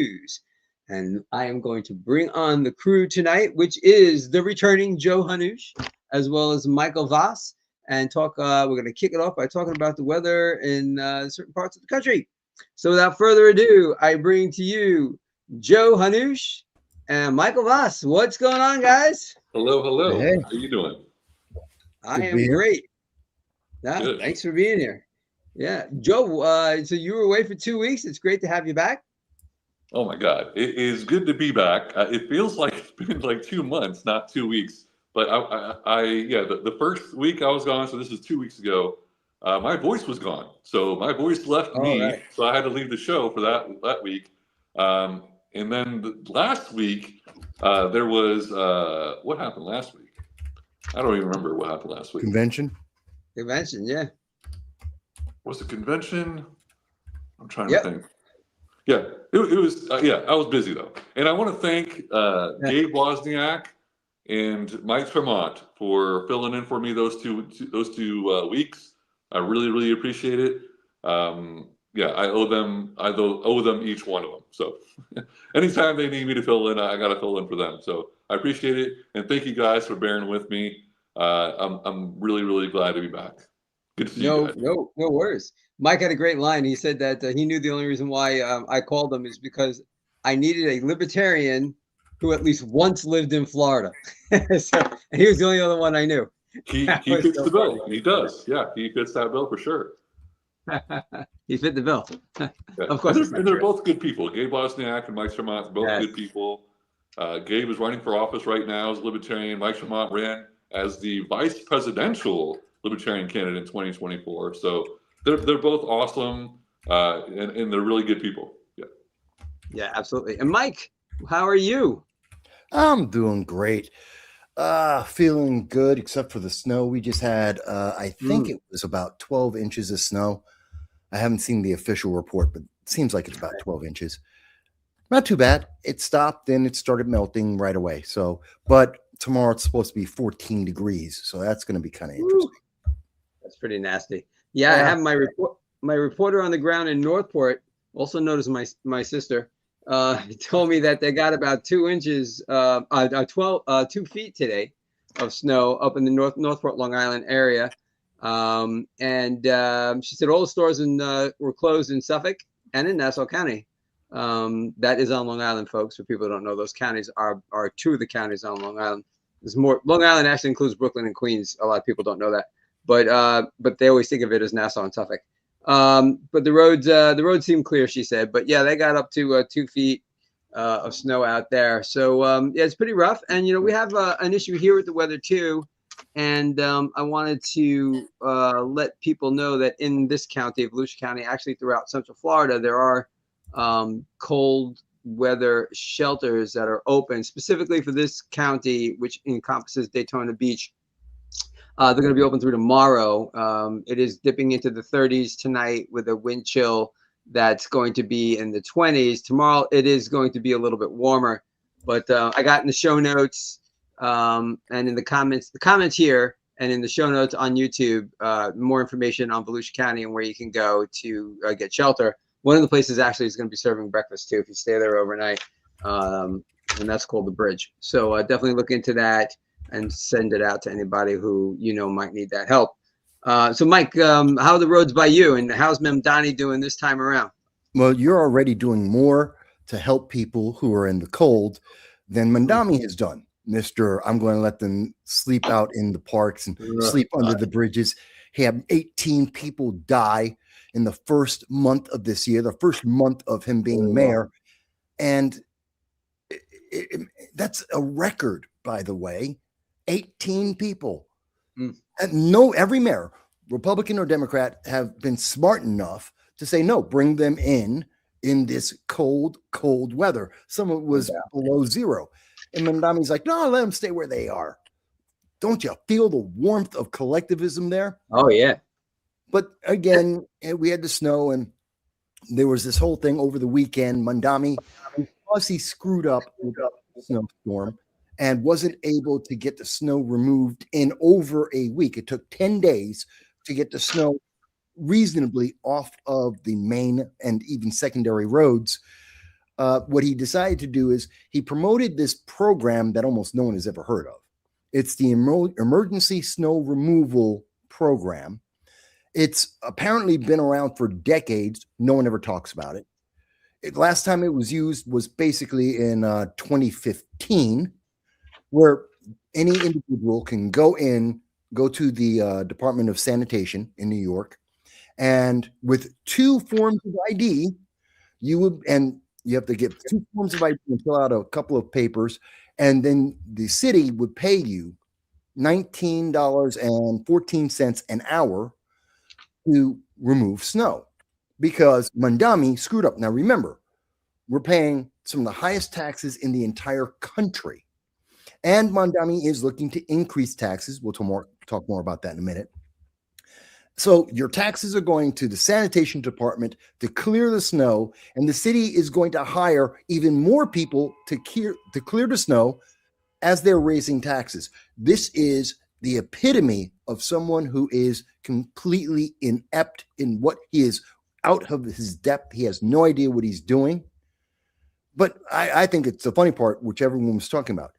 news. And I am going to bring on the crew tonight, which is the returning Joe Hanoush, as well as Michael Vass, and talk. We're going to kick it off by talking about the weather in certain parts of the country. So without further ado, I bring to you Joe Hanoush and Michael Vass. What's going on, guys? Hello. Hey. How you doing? I am great. Good. Thanks for being here. Yeah, Joe. So you were away for 2 weeks. It's great to have you back. Oh my God, it is good to be back. It feels like it's been like 2 months, not 2 weeks. But the first week I was gone, so this is 2 weeks ago. My voice was gone, so my voice left me. Right. So I had to leave the show for that week. And then last week there was what happened last week? I don't even remember what happened last week. Convention, yeah. Was it convention? I'm trying to think. Yeah, it was. I was busy though, and I want to thank Gabe Wozniak and Mike Tremont for filling in for me those two weeks. I really appreciate it. I owe them each one of them. So anytime they need me to fill in, I got to fill in for them. So I appreciate it, and thank you guys for bearing with me. I'm really glad to be back. Good to see you guys. No worries. Mike had a great line. He said that he knew the only reason why I called him is because I needed a libertarian who at least once lived in Florida. And he was the only other one I knew. He fits the bill. He does. Yeah, he fits that bill for sure. He fit the bill. Yeah. Of course. And they're both good people. Gabe Wozniak and Mike Tremont, both good people. Gabe is running for office right now as a libertarian. Mike Tremont ran as the vice presidential libertarian candidate in 2024. So they're both awesome, and they're really good people. Yeah, absolutely. And Mike, how are you? I'm doing great. Feeling good, except for the snow. We just had, I think it was about 12 inches of snow. I haven't seen the official report, but it seems like it's about 12 inches. Not too bad. It stopped and it started melting right away. So, but tomorrow it's supposed to be 14 degrees. So that's going to be kind of interesting. That's pretty nasty. Yeah, I have my reporter on the ground in Northport, also known as my sister, told me that they got about 2 inches, 2 feet today of snow up in the Northport, Long Island area. She said all the stores were closed in Suffolk and in Nassau County. That is on Long Island, folks. For people who don't know, those counties are two of the counties on Long Island. There's more. Long Island actually includes Brooklyn and Queens. A lot of people don't know that, but they always think of it as Nassau and Suffolk. But the roads seem clear, she said. But yeah, they got up to 2 feet of snow out there. So yeah, it's pretty rough. And we have an issue here with the weather too. And I wanted to let people know that in this county of Volusia County, actually throughout Central Florida, there are cold weather shelters that are open specifically for this county, which encompasses Daytona Beach. They're going to be open through tomorrow. It is dipping into the 30s tonight with a wind chill that's going to be in the 20s. Tomorrow it is going to be a little bit warmer, but I got in the show notes and in the comments here and in the show notes on YouTube, more information on Volusia County and where you can go to get shelter. One of the places actually is going to be serving breakfast too if you stay there overnight, and that's called the Bridge. So definitely look into that and send it out to anybody who might need that help. So Mike, how are the roads by you, and how's Mamdani doing this time around? Well, you're already doing more to help people who are in the cold than Mamdani has done. I'm going to let them sleep out in the parks and sleep under the bridges. He had 18 people die in the first month of this year, the first month of him being mayor. And that's a record, by the way. 18 people. And every mayor, Republican or Democrat, have been smart enough to say, no, bring them in this cold weather. Some of it was below zero. And Mamdani's like, no, let them stay where they are. Don't you feel the warmth of collectivism there? Oh, yeah. But again, we had the snow, and there was this whole thing over the weekend. Mamdani, because he screwed up with the snowstorm and wasn't able to get the snow removed in over a week. It took 10 days to get the snow reasonably off of the main and even secondary roads. what he decided to do is he promoted this program that almost no one has ever heard of. It's the Emergency Snow Removal Program. It's apparently been around for decades. No one ever talks about it. Last time it was used was basically in 2015, where any individual can go to the Department of Sanitation in New York, and with 2 forms of ID, you have to get 2 forms of ID and fill out a couple of papers, and then the city would pay you $19.14 an hour to remove snow, because Mamdani screwed up. Now remember, we're paying some of the highest taxes in the entire country, and Mamdani is looking to increase taxes. We'll talk more about that in a minute. So your taxes are going to the sanitation department to clear the snow, and the city is going to hire even more people to clear the snow as they're raising taxes. This is the epitome of someone who is completely inept in what he is, out of his depth. He has no idea what he's doing. But I think it's the funny part, which everyone was talking about.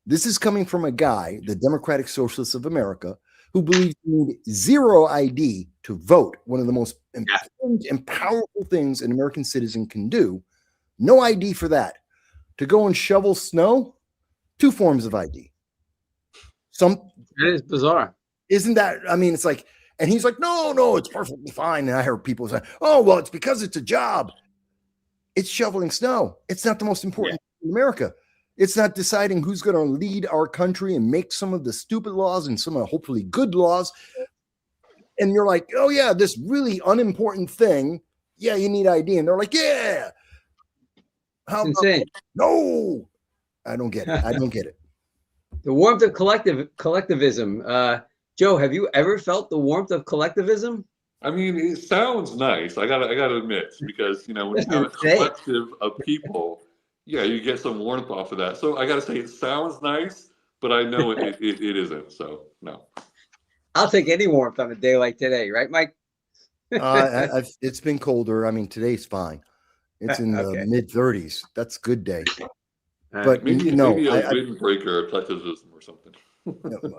This is coming from a guy, the Democratic Socialists of America, who believes you need 0 ID to vote, one of the most important and powerful things an American citizen can do. No ID for that. To go and shovel snow, 2 forms of ID. That is bizarre. Isn't that, I mean, it's like, and he's like, no, it's perfectly fine. And I heard people say, oh, well, it's because it's a job. It's shoveling snow. It's not the most important thing in America. It's not deciding who's going to lead our country and make some of the stupid laws and some of the hopefully good laws. And you're like, oh, yeah, this really unimportant thing. Yeah, you need ID. And they're like, yeah. How insane. No, I don't get it. I don't get it. The warmth of collectivism. Joe, have you ever felt the warmth of collectivism? I mean, it sounds nice. I gotta admit, because when you have a collective of people, you get some warmth off of that. So I gotta say, it sounds nice, but I know it isn't. So no. I'll take any warmth on a day like today, right, Mike? It's been colder. I mean, today's fine. It's in the mid-30s. That's a good day. But maybe a windbreaker or collectivism or something. I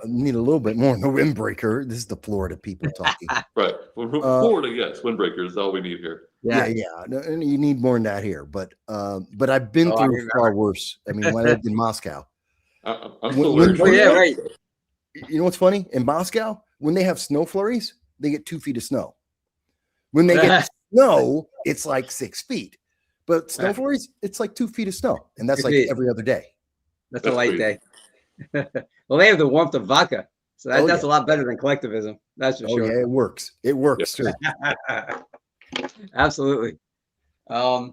need a little bit more than a windbreaker. This is the Florida people talking. Right. Well, Florida, yes, windbreaker is all we need here. Yeah. And you need more than that here. But I've been through far worse. I mean, when I lived in Moscow. I'm still learning. Right. You know what's funny? In Moscow, when they have snow flurries, they get 2 feet of snow. When they get snow, it's like 6 feet. But snow flurries, it's like 2 feet of snow. And that's like every other day. That's a light day. Well, they have the warmth of vodka. So that's a lot better than collectivism. That's for sure. Yeah, it works. It works too. Absolutely. I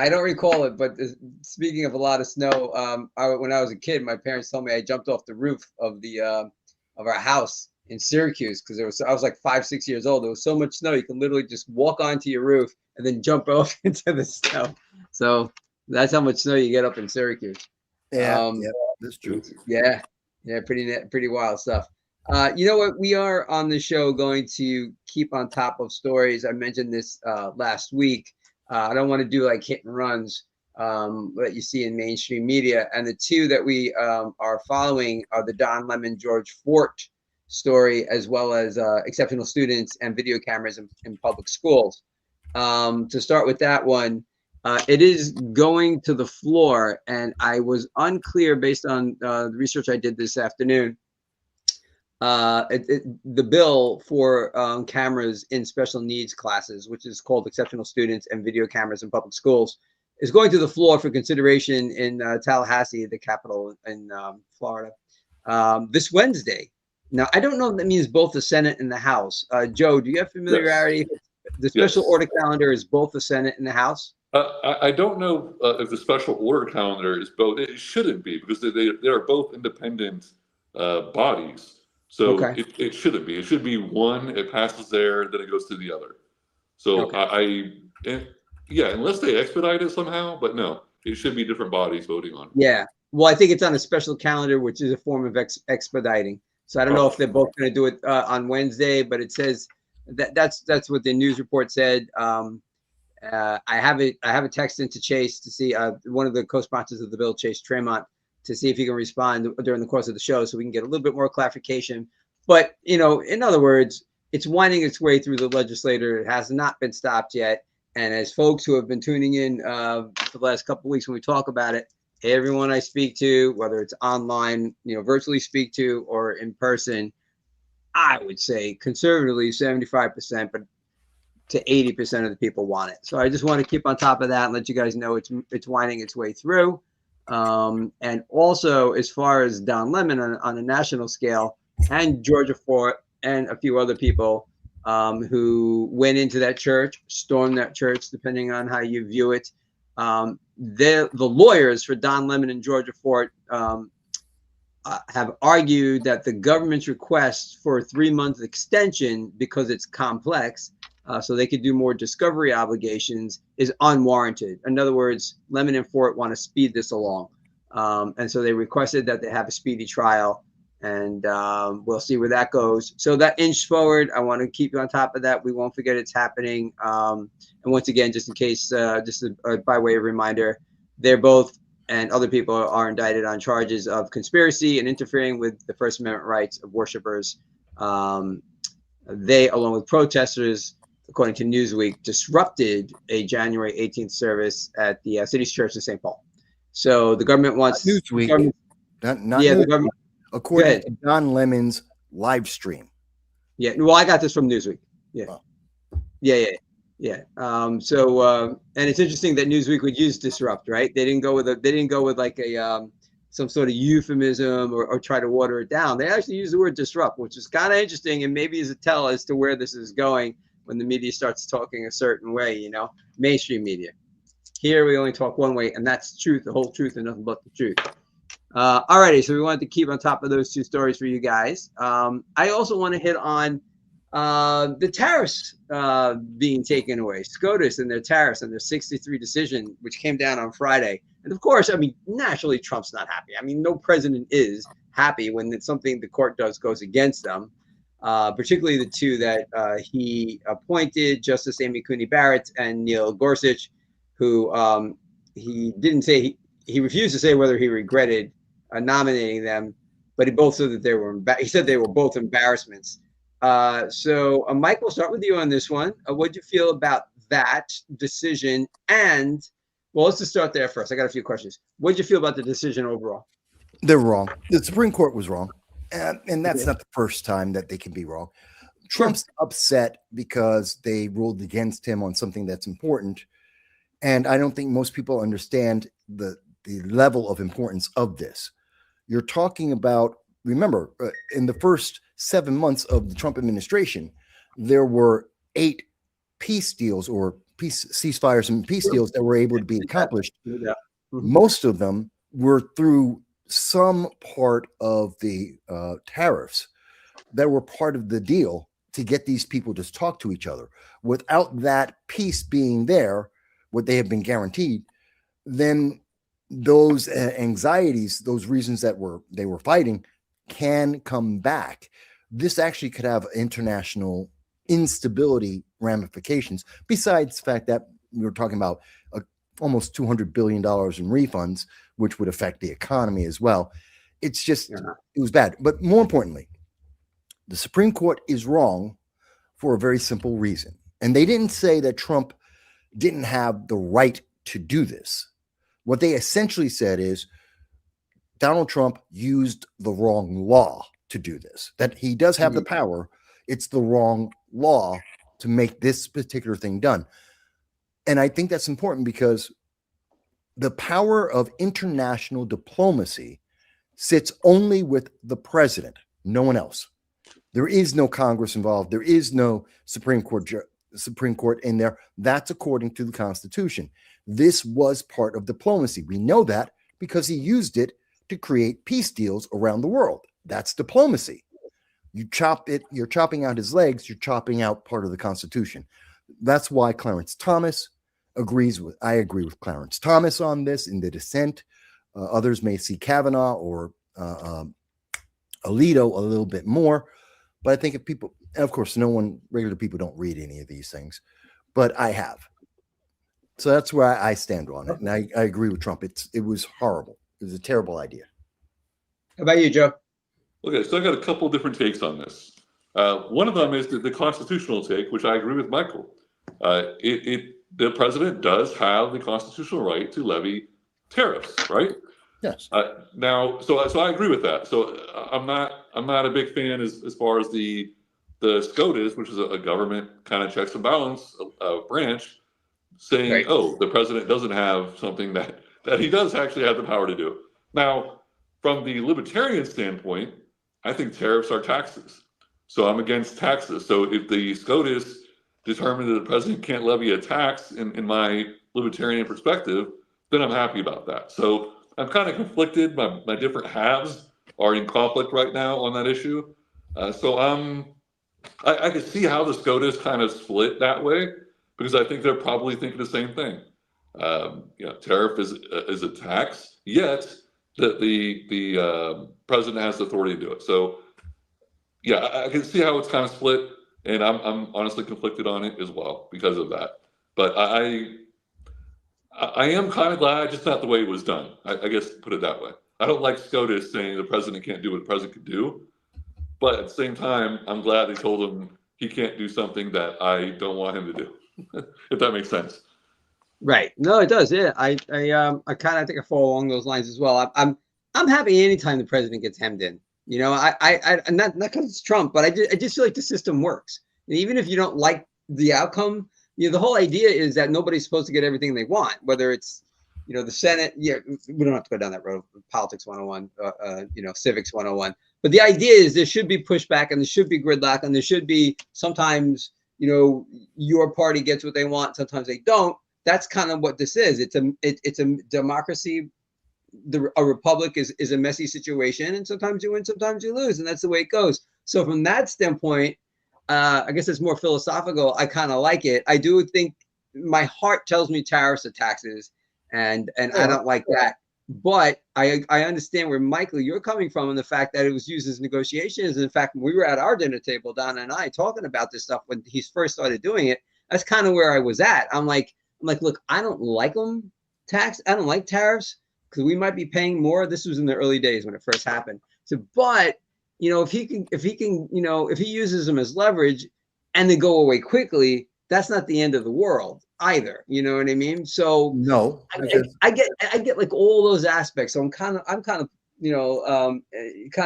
don't recall it, but speaking of a lot of snow, when I was a kid, my parents told me I jumped off the roof of our house in Syracuse because I was like 5-6 years old. There was so much snow you can literally just walk onto your roof and then jump off into the snow. So that's how much snow you get up in Syracuse. Yeah, that's true. Yeah, pretty wild stuff. You know what? We are on the show going to keep on top of stories. I mentioned this last week. I don't want to do like hit and runs that you see in mainstream media. And the 2 that we are following are the Don Lemon George Fort story, as well as exceptional students and video cameras in public schools. To start with that one, it is going to the floor, and I was unclear based on the research I did this afternoon. The bill for cameras in special needs classes, which is called exceptional students and video cameras in public schools, is going to the floor for consideration in Tallahassee, the capital in Florida, this Wednesday. Now, I don't know if that means both the Senate and the House. Joe, do you have familiarity? Yes. The special order calendar is both the Senate and the House? I don't know if the special order calendar is both. It shouldn't be, because they are both independent bodies. So it shouldn't be. It should be one. It passes there, then it goes to the other. So unless they expedite it somehow, but no, it should be different bodies voting on it. Yeah. Well, I think it's on a special calendar, which is a form of expediting. So I don't know if they're both going to do it on Wednesday, but it says that's what the news report said. I have a text into Chase to see one of the co-sponsors of the bill, Chase Tremont, to see if he can respond during the course of the show, so we can get a little bit more clarification. But in other words, it's winding its way through the legislature. It has not been stopped yet. And as folks who have been tuning in for the last couple of weeks when we talk about it, everyone I speak to, whether it's online, virtually speak to, or in person, I would say conservatively 75%, but to 80% of the people want it. So I just want to keep on top of that and let you guys know it's winding its way through. And also, as far as Don Lemon on a national scale, and Georgia Fort and a few other people who went into that church, stormed that church, depending on how you view it. The lawyers for Don Lemon and Georgia Fort have argued that the government's request for a 3-month extension, because it's complex, so they could do more discovery obligations, is unwarranted. In other words, Lemon and Fort want to speed this along. And so they requested that they have a speedy trial, and we'll see where that goes. So that inched forward. I want to keep you on top of that. We won't forget it's happening. And once again, just in case, by way of reminder, they're both, and other people are indicted on charges of conspiracy and interfering with the First Amendment rights of worshipers. They, along with protesters, according to Newsweek, disrupted a January 18th service at the City's Church in St. Paul. So the government wants Newsweek. Not Newsweek. The government. According to Don Lemon's live stream. Yeah. Well, I got this from Newsweek. Yeah. Oh. Yeah. And it's interesting that Newsweek would use disrupt, right? They didn't go with like some sort of euphemism or try to water it down. They actually used the word disrupt, which is kind of interesting, and maybe is a tell as to where this is going when the media starts talking a certain way, mainstream media. Here we only talk one way, and that's truth, the whole truth, and nothing but the truth. Alrighty, so we wanted to keep on top of those two stories for you guys. I also want to hit on the tariffs being taken away, SCOTUS and their tariffs and their 6-3 decision, which came down on Friday. And of course, naturally, Trump's not happy. No president is happy when it's something the court does goes against them, particularly the two that he appointed, Justice Amy Coney Barrett and Neil Gorsuch, who he didn't say, he refused to say whether he regretted nominating them, but he both said that he said they were both embarrassments. So Mike, we'll start with you on this one. What'd you feel about that decision? And well, let's just start there first. I got a few questions. What'd you feel about the decision overall? They're wrong. The Supreme Court was wrong. And that's not the first time that they can be wrong. Trump's upset because they ruled against him on something that's important. And I don't think most people understand the level of importance of this. You're talking about, remember, in the first 7 months of the Trump administration, there were 8 peace deals or ceasefires and peace deals that were able to be accomplished. Yeah. Most of them were through some part of the tariffs that were part of the deal to get these people to talk to each other. Without that peace being there, what they have been guaranteed, then those anxieties, those reasons that they were fighting, can come back. This actually could have international instability ramifications, besides the fact that we were talking about almost $200 billion in refunds, which would affect the economy as well. It's just, it was bad. But more importantly, the Supreme Court is wrong for a very simple reason. And they didn't say that Trump didn't have the right to do this. What they essentially said is Donald Trump used the wrong law to do this, that he does have the power. It's the wrong law to make this particular thing done. And I think that's important because the power of international diplomacy sits only with the president, no one else. There is no Congress involved. There is no Supreme Court in there. That's according to the Constitution. This was part of diplomacy. We know that because he used it to create peace deals around the world. That's diplomacy. You chop it, you're chopping out his legs, you're chopping out part of the Constitution. That's why Clarence Thomas agrees with, I agree with Clarence Thomas on this in the dissent. Others may see Kavanaugh or Alito a little bit more. But I think if people, and of course, regular people don't read any of these things, but I have. So that's where I stand on it. And I agree with Trump. It was horrible. It was a terrible idea. How about you, Joe? Okay, so I got a couple different takes on this. One of them is the constitutional take, which I agree with Michael. The president does have the constitutional right to levy tariffs, right? Yes. Now, so I agree with that. So I'm not a big fan as far as the SCOTUS, which is a government kind of checks and balance branch, saying, Right. oh, the president doesn't have something that he does actually have the power to do. Now, from the libertarian standpoint, I think tariffs are taxes. So I'm against taxes. So if the SCOTUS determined that the president can't levy a tax in my libertarian perspective, then I'm happy about that. So I'm kind of conflicted. My different halves are in conflict right now on that issue. So I could see how the SCOTUS kind of split that way, because I think they're probably thinking the same thing. Tariff is a tax, yet the president has the authority to do it. So yeah, I can see how it's kind of split, and I'm honestly conflicted on it as well because of that. But I am kind of glad, just not the way it was done. I guess put it that way. I don't like SCOTUS saying the president can't do what the president could do, but at the same time, I'm glad they told him he can't do something that I don't want him to do. If that makes sense. Right. No, it does. Yeah. I kind of think I fall along those lines as well. I'm happy anytime the president gets hemmed in. You know, I not because it's Trump, but I just feel like the system works. And even if you don't like the outcome, you know, the whole idea is that nobody's supposed to get everything they want, whether it's, you know, the Senate. Yeah, we don't have to go down that road. Politics 101, civics 101. But the idea is there should be pushback, and there should be gridlock, and there should be sometimes, you know, your party gets what they want, sometimes they don't. That's kind of what this is. It's a democracy. A republic is a messy situation, and sometimes you win, sometimes you lose, and that's the way it goes. So from that standpoint, I guess it's more philosophical. I kind of like it. I do think my heart tells me tariffs are taxes, and I don't like that. But I understand where, Michael, you're coming from, and the fact that it was used as negotiations. In fact, when we were at our dinner table, Donna and I, talking about this stuff when he first started doing it, that's kind of where I was at. I'm like, look, I don't like them tax. I don't like tariffs because we might be paying more. This was in the early days when it first happened. So, but you know, if he uses them as leverage and they go away quickly, that's not the end of the world either. You know what I mean? So no, I get like all those aspects. So I'm kind of kind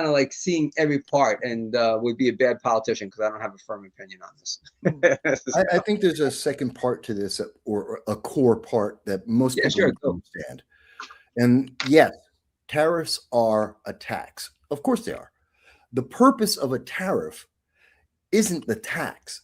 of like seeing every part, and would be a bad politician because I don't have a firm opinion on this. I think there's a second part to this, or a core part that most people don't understand. And yes, tariffs are a tax. Of course they are. The purpose of a tariff isn't the tax.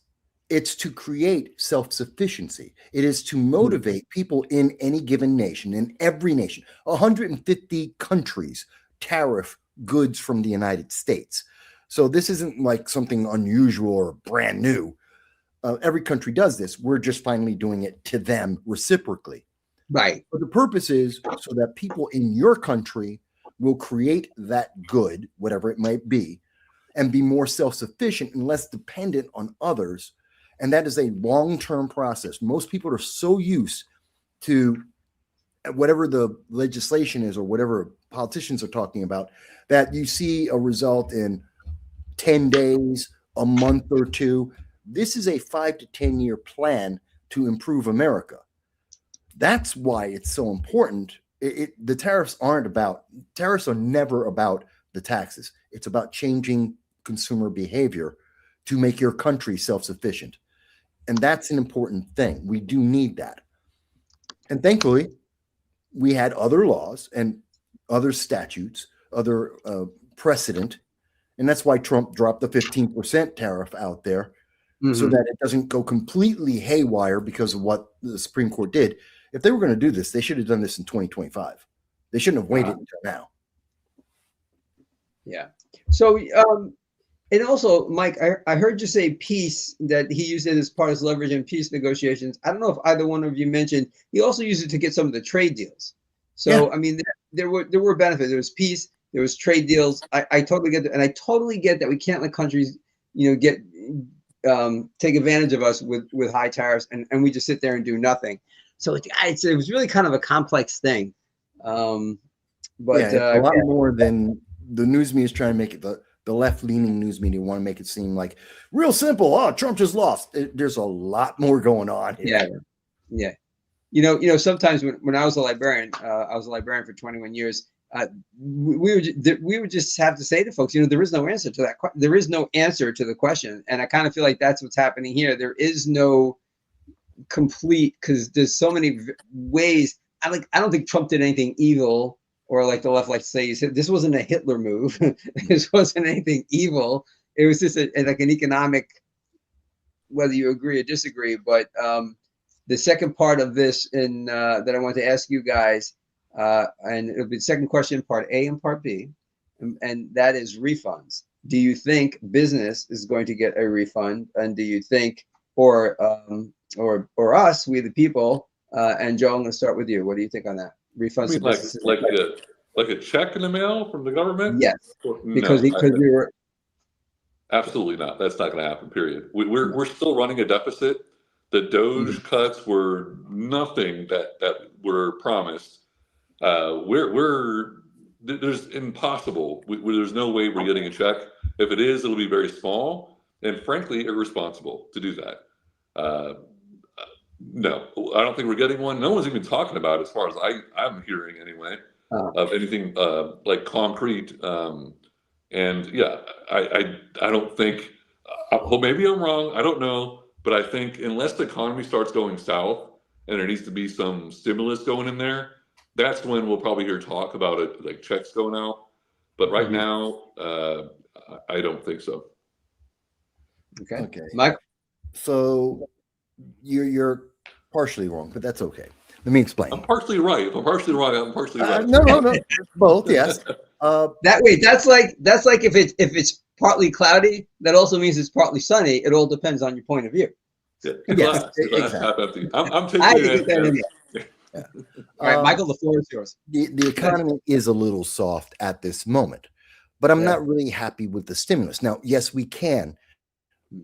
It's to create self-sufficiency. It is to motivate people in any given nation, in every nation. 150 countries tariff goods from the United States. So this isn't like something unusual or brand new. Every country does this. We're just finally doing it to them reciprocally. Right. But the purpose is so that people in your country will create that good, whatever it might be, and be more self-sufficient and less dependent on others. And that is a long-term process. Most people are so used to whatever the legislation is or whatever politicians are talking about that you see a result in 10 days, a month or two. This is a 5 to 10 year plan to improve America. That's why it's so important. The tariffs are never about the taxes. It's about changing consumer behavior to make your country self-sufficient. And that's an important thing. We do need that. And thankfully, we had other laws and other statutes, other precedent. And that's why Trump dropped the 15% tariff out there, so that it doesn't go completely haywire because of what the Supreme Court did. If they were going to do this, they should have done this in 2025. They shouldn't have waited until now. Yeah. So, and also, Mike, I heard you say peace, that he used it as part of his leverage in peace negotiations. I don't know if either one of you mentioned, he also used it to get some of the trade deals. So, yeah. I mean, there were benefits. There was peace, there was trade deals. I totally get that. And I totally get that we can't let countries, take advantage of us with high tariffs and we just sit there and do nothing. So it was really kind of a complex thing. But yeah, it's a lot more than the news media is trying to make it. The left-leaning news media want to make it seem like real simple. Oh, Trump just lost. There's a lot more going on here. Yeah. Sometimes when I was a librarian, I was a librarian for 21 years. We would just have to say to folks, there is no answer to that. There is no answer to the question, and I kind of feel like that's what's happening here. There is no complete, because there's so many ways. I don't think Trump did anything evil, or like the left likes to say, he said this wasn't a Hitler move. This wasn't anything evil. It was just like an economic, whether you agree or disagree. But the second part of this, that I want to ask you guys, and it'll be the second question, part A and part B, and that is refunds. Do you think business is going to get a refund, and do you think, or us, we the people? And Joe, I'm going to start with you. What do you think on that? Refunds, like a check in the mail from the government? Yes, because we were. Absolutely not. That's not going to happen. Period. We're still running a deficit. The Doge cuts were nothing that were promised. There's impossible. There's no way we're getting a check. If it is, it'll be very small and frankly irresponsible to do that. No, I don't think we're getting one. No one's even talking about it, as far as I'm hearing anyway, of anything like concrete. And yeah, I don't think. Well, maybe I'm wrong. I don't know. But I think unless the economy starts going south and there needs to be some stimulus going in there, that's when we'll probably hear talk about it, like checks going out. But right now, I don't think so. Okay, Mike. So you're partially wrong, but that's okay. Let me explain. I'm partially right. If I'm partially wrong, I'm partially right. No. Both, yes. That's like if it's partly cloudy, that also means it's partly sunny. It all depends on your point of view. Yeah, yes, exactly. I'm taking it. All right, Michael, the floor is yours. The economy is a little soft at this moment, but I'm not really happy with the stimulus. Now, yes, we can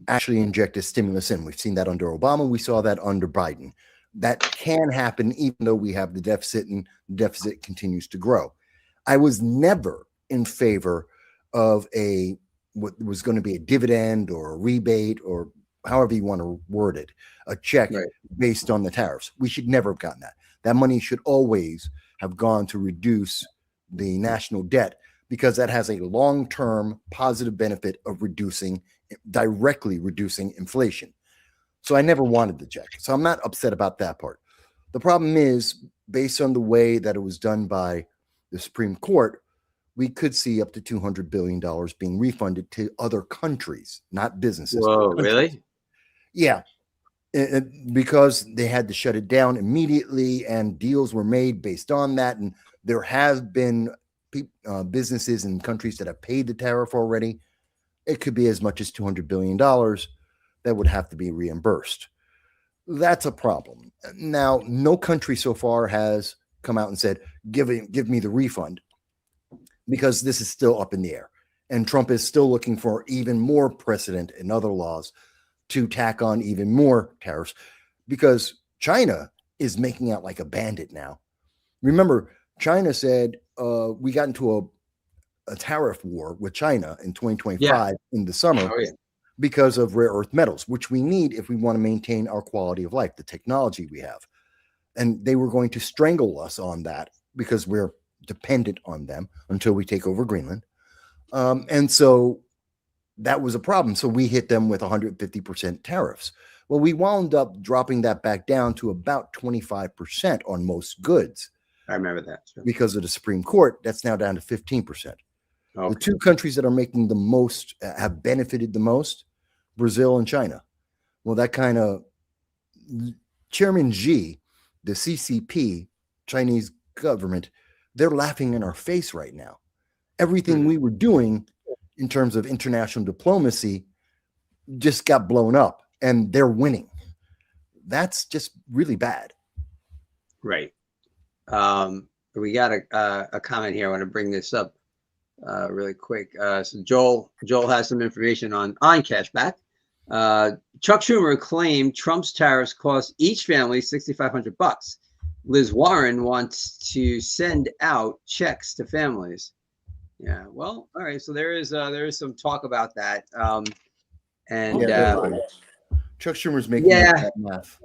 actually inject a stimulus in. We've seen that under Obama. We saw that under Biden. That can happen even though we have the deficit, and the deficit continues to grow. I was never in favor of what was going to be a dividend or a rebate, or however you want to word it, a check based on the tariffs. We should never have gotten that. That money should always have gone to reduce the national debt, because that has a long-term positive benefit of directly reducing inflation. So I never wanted the check. So I'm not upset about that part. The problem is, based on the way that it was done by the Supreme Court, we could see up to $200 billion being refunded to other countries, not businesses. Whoa, really? Yeah. Because they had to shut it down immediately, and deals were made based on that. And there have been businesses in countries that have paid the tariff already. It could be as much as $200 billion that would have to be reimbursed. That's a problem. Now, no country so far has come out and said, give me the refund, because this is still up in the air. And Trump is still looking for even more precedent and other laws to tack on even more tariffs, because China is making out like a bandit now. Remember, China said we got into a tariff war with China in 2025 in the summer because of rare earth metals, which we need if we want to maintain our quality of life, the technology we have. And they were going to strangle us on that because we're dependent on them until we take over Greenland. And so that was a problem. So we hit them with 150% tariffs. Well, we wound up dropping that back down to about 25% on most goods. I remember that. Sure. Because of the Supreme Court, that's now down to 15%. Okay. The two countries that are making the most, have benefited the most, Brazil and China. Well, that kind of, Chairman Xi, the CCP, Chinese government, they're laughing in our face right now. Everything we were doing in terms of international diplomacy just got blown up, and they're winning. That's just really bad. Right. We got a comment here. I want to bring this up really quick. So Joel has some information on cashback. Chuck Schumer claimed Trump's tariffs cost each family $6,500. Liz Warren wants to send out checks to families. Yeah, well, all right. So there is some talk about that. Chuck Schumer's making that math.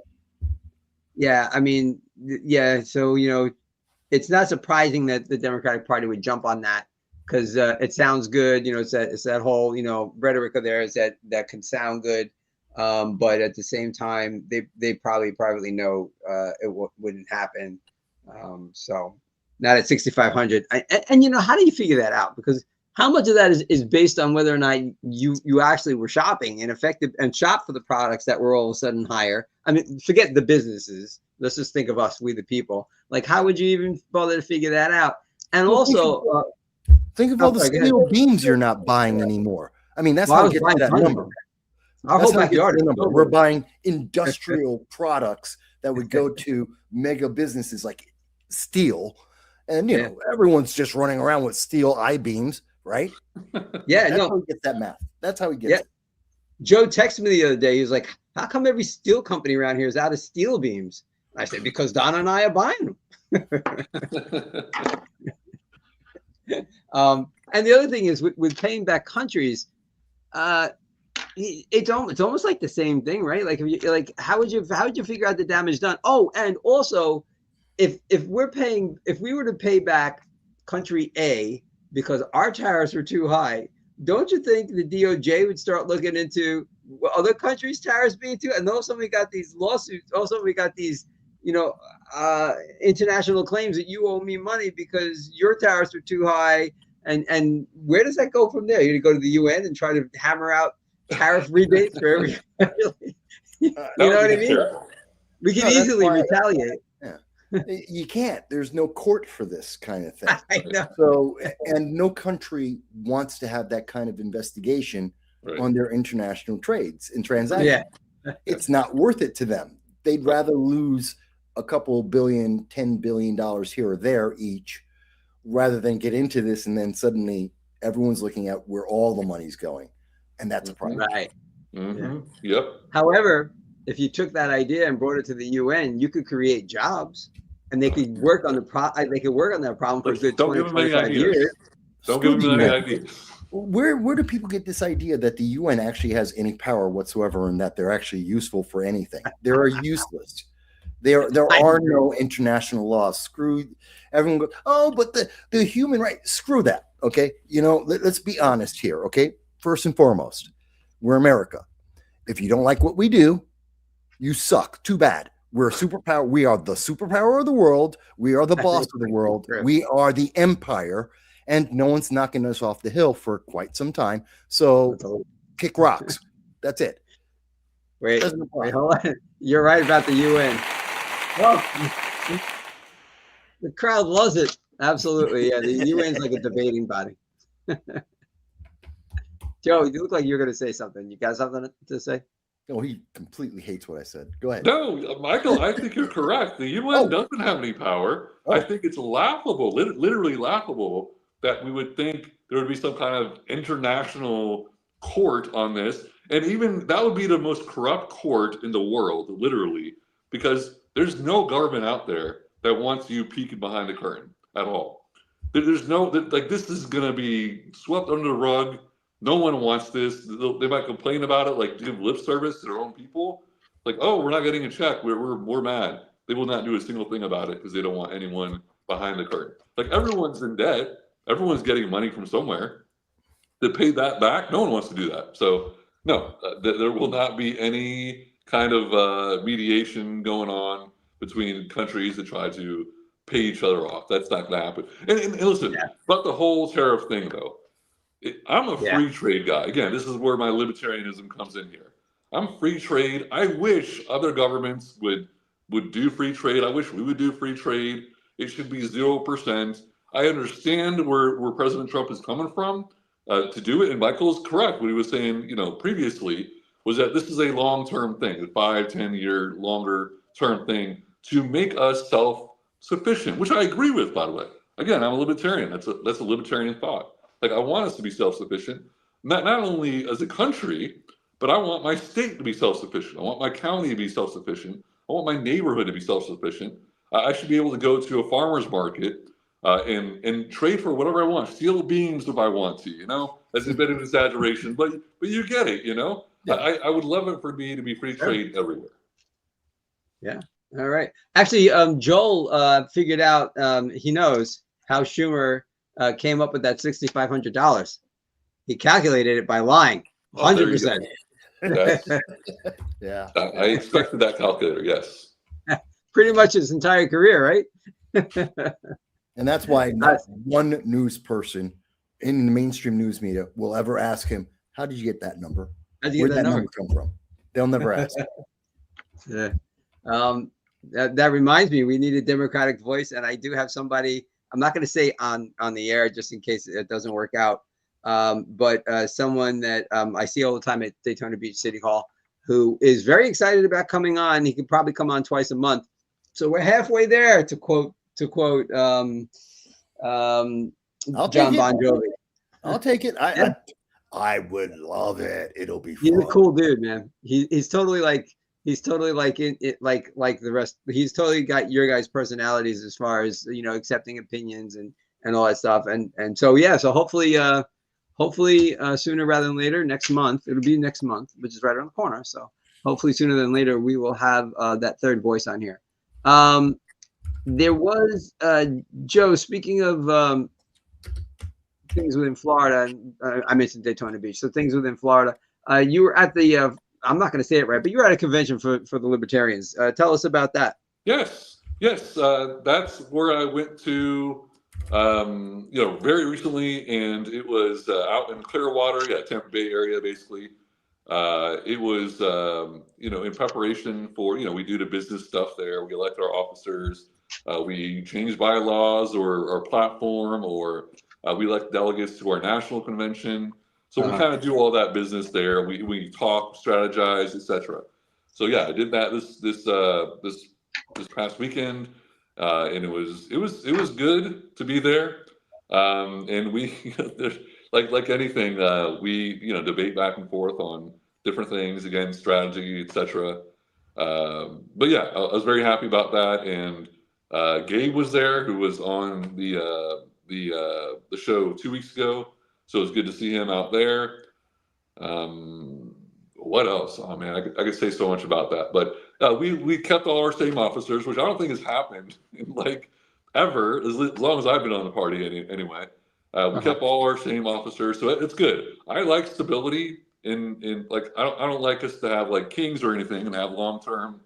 Yeah, I mean, yeah. So it's not surprising that the Democratic Party would jump on that because it sounds good. It's that whole rhetoric of theirs that can sound good, but at the same time, they probably privately know it wouldn't happen. So not at 6,500. And how do you figure that out? Because how much of that is based on whether or not you actually were shopping and effective and shop for the products that were all of a sudden higher? I mean, forget the businesses. Let's just think of us, we the people. Like, how would you even bother to figure that out? And also, think of all the steel beams you're not buying anymore. I mean, that's how you get to that number. Our whole backyard. We're buying industrial products that would go to mega businesses like steel. And, everyone's just running around with steel I-beams, right? Yeah, That's how he gets that math. That's how he gets it. Joe texted me the other day. He was like, how come every steel company around here is out of steel beams? I said, because Donna and I are buying them. And the other thing is with paying back countries, it's almost like the same thing, right? Like, how would you figure out the damage done? Oh, and also, if we were to pay back country A because our tariffs were too high, don't you think the DOJ would start looking into other countries' tariffs being too? And also we got these lawsuits. Also we got these, international claims that you owe me money because your tariffs were too high. And where does that go from there? You're gonna go to the UN and try to hammer out tariff rebates for every. You know what I mean? We can easily retaliate. You can't. There's no court for this kind of thing. I know. So, and no country wants to have that kind of investigation on their international trades and transactions. Yeah. It's not worth it to them. They'd rather lose a couple billion, $10 billion here or there each, rather than get into this and then suddenly everyone's looking at where all the money's going. And that's a problem. Right. Mm-hmm. Yep. However, if you took that idea and brought it to the UN, you could create jobs, and they could work on that problem for a good 20, 25 years. Don't give them any ideas. Where do people get this idea that the UN actually has any power whatsoever and that they're actually useful for anything? They are useless. There are no international laws. Screw everyone. But the human rights. Screw that. Okay, let's be honest here. Okay, first and foremost, we're America. If you don't like what we do, you suck. Too bad. We're a superpower. We are the superpower of the world. We are the boss of the world. We are the empire, and no one's knocking us off the hill for quite some time. So kick rocks. That's it. Wait, hold on. You're right about the UN. Well, the crowd loves it. Absolutely. Yeah, the UN's like a debating body. Joe, you look like you're going to say something. You got something to say? No, he completely hates what I said. Go ahead. No, Michael, I think you're correct. The UN doesn't have any power. I think it's laughable, literally laughable, that we would think there would be some kind of international court on this. And even that would be the most corrupt court in the world, literally, because there's no government out there that wants you peeking behind the curtain at all. There's no, this is going to be swept under the rug. No one wants this. They might complain about it, like give lip service to their own people. Like, oh, we're not getting a check. We're mad. They will not do a single thing about it because they don't want anyone behind the curtain. Like, everyone's in debt. Everyone's getting money from somewhere. To pay that back, no one wants to do that. So, no, there will not be any kind of mediation going on between countries that try to pay each other off. That's not going to happen. And listen, about the whole tariff thing, though. I'm a free trade guy. Again, this is where my libertarianism comes in here. I'm free trade. I wish other governments would do free trade. I wish we would do free trade. It should be 0%. I understand where President Trump is coming from to do it. And Michael is correct. What he was saying, previously was that this is a long-term thing, a 5-10 year longer term thing to make us self-sufficient, which I agree with, by the way. Again, I'm a libertarian. That's a libertarian thought. Like, I want us to be self-sufficient, not only as a country, but but I want my state to be self-sufficient. I want my county to be self-sufficient. I want my neighborhood to be self-sufficient. I should be able to go to a farmer's market and trade for whatever I want, steal beans if I want to, you know, that's a bit of an exaggeration, but you get it, you know. Yeah. I would love it for me to be free trade everywhere. Yeah. All right. Actually, Joel figured out, he knows how Schumer came up with that $6,500. He calculated it by lying. 100%. Yeah. I expected that calculator. Yes. Pretty much his entire career, right? And that's why not one news person in the mainstream news media will ever ask him, "How did you get that number? Where did that number come from?" They'll never ask. Yeah. That reminds me, we need a Democratic voice, and I do have somebody. I'm not going to say on the air just in case it doesn't work out. But someone that I see all the time at Daytona Beach City Hall, who is very excited about coming on. He could probably come on twice a month. So we're halfway there, to quote John Bon Jovi. I'll take it. I would love it. It'll be fun. He's a cool dude, man. He's totally like it like the rest. He's totally got your guys' personalities as far as, you know, accepting opinions and all that stuff. And so yeah, so hopefully sooner rather than later, next month, it'll be next month, which is right around the corner. So hopefully sooner than later, we will have that third voice on here. There was Joe, speaking of things within Florida, and I mentioned Daytona Beach. So things within Florida, you were at the, I'm not going to say it right, but you were at a convention for the Libertarians. Tell us about that. Yes. That's where I went to, you know, very recently, and it was out in Clearwater, Tampa Bay area, basically. It was, you know, in preparation for, you know, we do the business stuff there. We elect our officers. We change bylaws or platform, or we elect delegates to our national convention. So we kind of do all that business there. We talk, strategize, etc. So yeah, I did that this past weekend, and it was good to be there. And we, like anything, we, you know, debate back and forth on different things, again, strategy, etc. But yeah, I was very happy about that. And Gabe was there, who was on the show 2 weeks ago. So it was good to see him out there. What else? Oh man, I could say so much about that. But we kept all our same officers, which I don't think has happened in like ever, as long as I've been on the party anyway. We kept all our same officers, so it's good. I like stability in like, I don't like us to have like kings or anything and have long-term,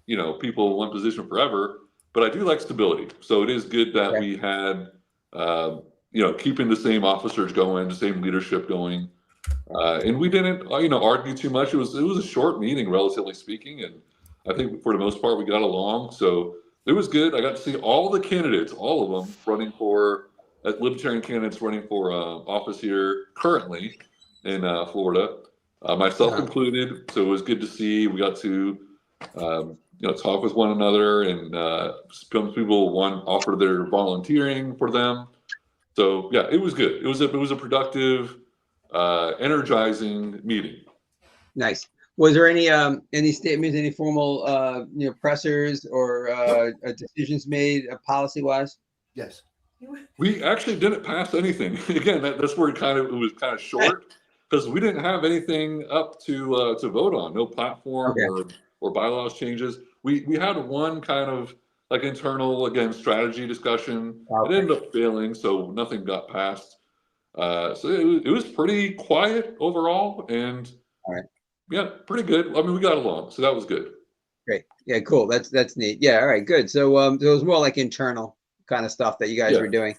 you know, people in one position forever, but I do like stability. So it is good that we had, you know, keeping the same officers going, the same leadership going. And we didn't, you know, argue too much. It was a short meeting, relatively speaking, and I think for the most part we got along. So it was good. I got to see all the candidates, all of them, running for libertarian candidates running for office here currently in Florida, myself included. So it was good to see. We got to you know, talk with one another, and some people offer their volunteering for them. So yeah, it was good. It was a productive, energizing meeting. Nice. Was there any statements, any formal you know, pressers or decisions made policy wise? Yes. We actually didn't pass anything. Again, that's where it was kind of short, because we didn't have anything up to vote on. No platform or bylaws changes. We had one kind of like internal, again, strategy discussion. It ended up failing, so nothing got passed. So it was pretty quiet overall, and yeah, pretty good. I mean, we got along, so that was good. Great. Yeah, cool. That's neat. Yeah. All right. Good. So it was more like internal kind of stuff that you guys were doing.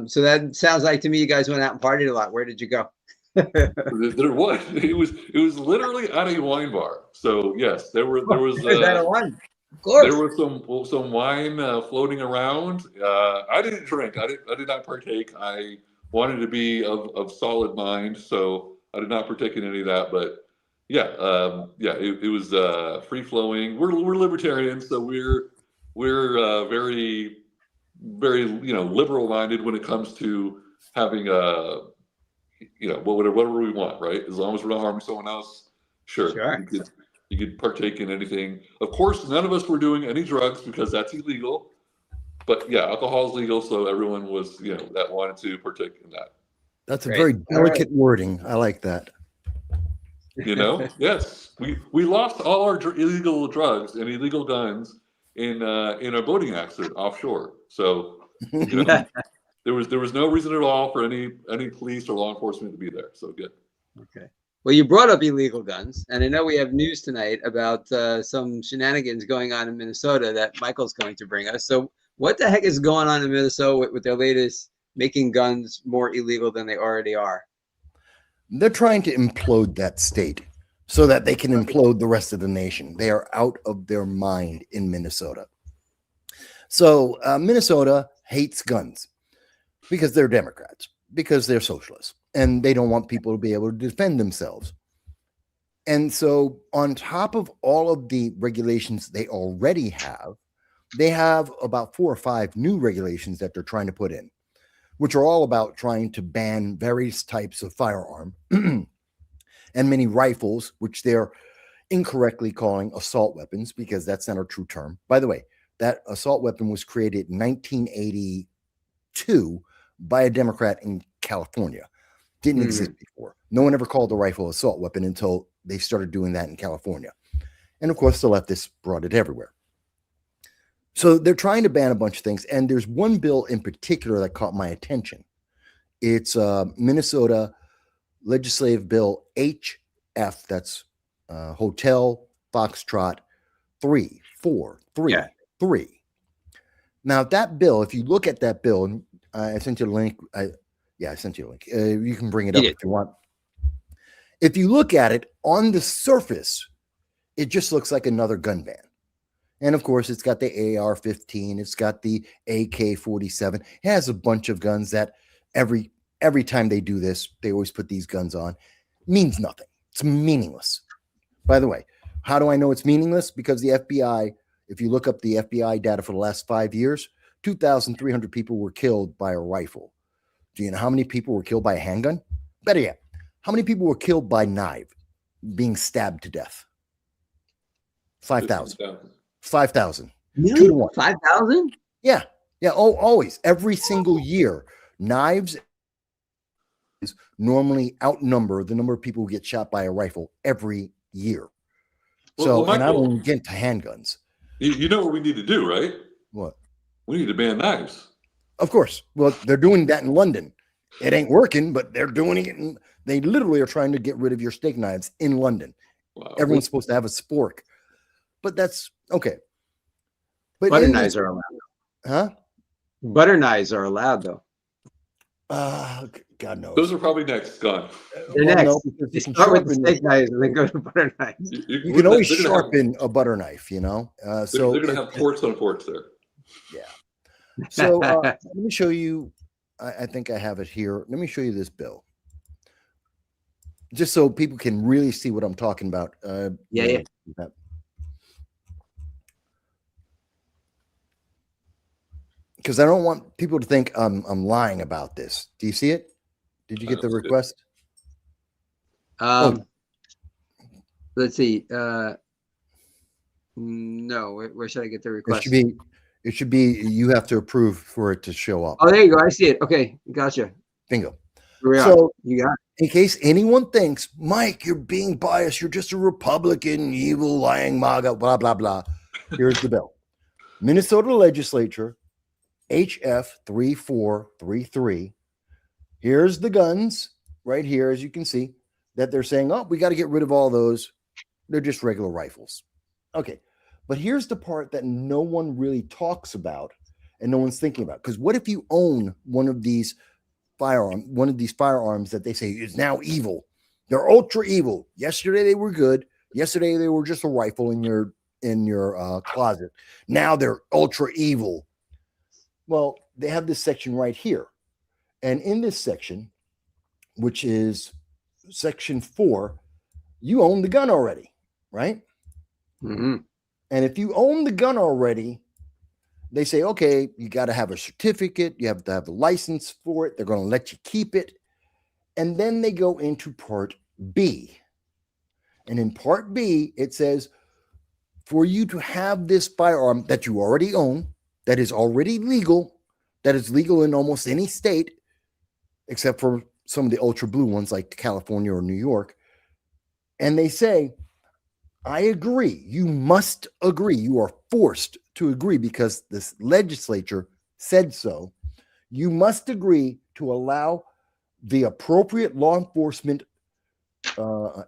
So that sounds like to me you guys went out and partied a lot. Where did you go? There was. It was literally at a wine bar. So yes, there was. Is that a wine? Of course. There was some wine floating around. I didn't drink. I did not partake. I wanted to be of solid mind, so I did not partake in any of that. But yeah, it was free flowing. We're libertarians, so we're very, very, you know, liberal minded when it comes to having you know, whatever we want, right? As long as we're not harming someone else, Sure. Sure. You could partake in anything. Of course, none of us were doing any drugs because that's illegal. But yeah, alcohol is legal, so everyone was, that wanted to partake in that. That's a Great. very All right. delicate wording. I like that. Yes, we lost all our illegal drugs and illegal guns in a boating accident offshore. So there was no reason at all for any police or law enforcement to be there. So good. Okay. Well, you brought up illegal guns, and I know we have news tonight about some shenanigans going on in Minnesota that Michael's going to bring us. So what the heck is going on in Minnesota with their latest making guns more illegal than they already are? They're trying to implode that state so that they can implode the rest of the nation. They are out of their mind in Minnesota. So Minnesota hates guns because they're Democrats, because they're socialists, and they don't want people to be able to defend themselves. And so on top of all of the regulations they already have, they have about 4 or 5 new regulations that they're trying to put in, which are all about trying to ban various types of firearm and many rifles, which they're incorrectly calling assault weapons because that's not a true term. By the way, that assault weapon was created in 1982 by a Democrat in California. Didn't exist before. No one ever called a rifle assault weapon until they started doing that in California. And of course, the leftists brought it everywhere. So they're trying to ban a bunch of things. And there's one bill in particular that caught my attention. It's Minnesota Legislative Bill HF. That's Hotel Foxtrot 3433. Now, that bill, if you look at that bill, and I sent you a link. I sent you a link. You can bring it up if you want. If you look at it on the surface, it just looks like another gun ban. And of course, it's got the AR-15. It's got the AK-47. It has a bunch of guns that every time they do this, they always put these guns on. Means nothing. It's meaningless. By the way, how do I know it's meaningless? Because the FBI, if you look up the FBI data for the last 5 years, 2,300 people were killed by a rifle. Do you know how many people were killed by a handgun? Better yet, how many people were killed by knife, being stabbed to death? 5,000. 5,000. Really? 2 to 1. 5,000? Yeah. Yeah. Oh, always. Every single year, knives normally outnumber the number of people who get shot by a rifle every year. Well, and I Michael, don't get to handguns. You know what we need to do, right? What? We need to ban knives. Of course. Well, they're doing that in London. It ain't working, but they're doing it. They literally are trying to get rid of your steak knives in London. Wow. Everyone's supposed to have a spork. But that's okay. But Butter knives are allowed. Huh? Butter knives are allowed, though. God knows. Those are probably next, Scott. They're next. No, You start with the steak knives and then go to butter knives. You can always sharpen a butter knife, so they're going to have forks on forks there. Yeah. So let me show you. I think I have it here. Let me show you this bill, just so people can really see what I'm talking about. Yeah. Because I don't want people to think I'm lying about this. Do you see it? Did you get the request? Let's see. No, where should I get the request? It should be. You have to approve for it to show up. Oh, there you go. I see it. Okay, gotcha. Bingo. So you got it. In case anyone thinks, Mike, you're being biased. You're just a Republican, evil, lying MAGA, blah blah blah. Here's the bill. Minnesota Legislature, HF 3433. Here's the guns right here, as you can see, that they're saying, oh, we got to get rid of all those. They're just regular rifles. Okay. But here's the part that no one really talks about and no one's thinking about. Because what if you own one of these firearms that they say is now evil? They're ultra evil. Yesterday they were good. Yesterday they were just a rifle in your closet. Now they're ultra evil. Well, they have this section right here. And in this section, which is section 4, you own the gun already, right? Mm-hmm. And if you own the gun already, they say, okay, you got to have a certificate. You have to have a license for it. They're going to let you keep it. And then they go into part B. And in Part B, it says, for you to have this firearm that you already own, that is already legal, that is legal in almost any state, except for some of the ultra blue ones like California or New York. And they say, I agree. You must agree. You are forced to agree because this legislature said so. You must agree to allow the appropriate law enforcement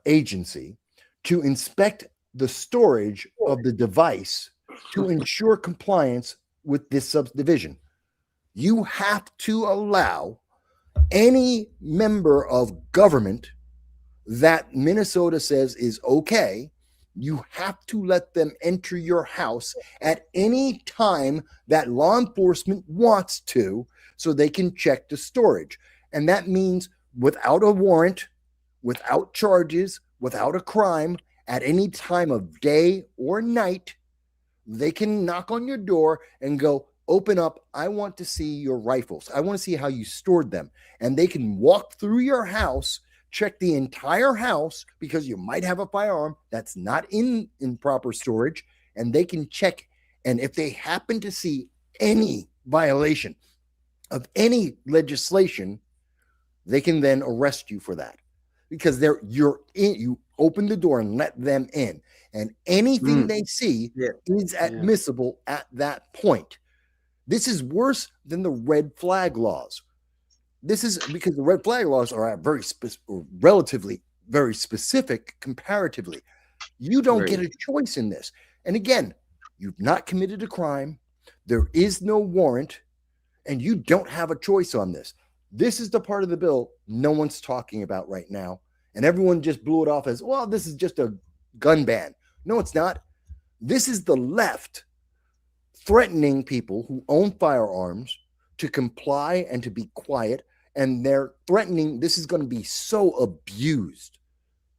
agency to inspect the storage of the device to ensure compliance with this subdivision. You have to allow any member of government that Minnesota says is okay, you have to let them enter your house at any time that law enforcement wants to, so they can check the storage. And that means without a warrant, without charges, without a crime, at any time of day or night, they can knock on your door and go, open up. I want to see your rifles. I want to see how you stored them. And they can walk through your house, check the entire house, because you might have a firearm that's not in proper storage, and they can check. And if they happen to see any violation of any legislation, they can then arrest you for that, because you open the door and let them in, and anything they see is admissible at that point. This is worse than the red flag laws. This is because the red flag laws are relatively very specific comparatively. You don't get a choice in this. And again, you've not committed a crime. There is no warrant, and you don't have a choice on this. This is the part of the bill no one's talking about right now. And everyone just blew it off as, well, this is just a gun ban. No, it's not. This is the left threatening people who own firearms to comply and to be quiet. And they're threatening, this is going to be so abused.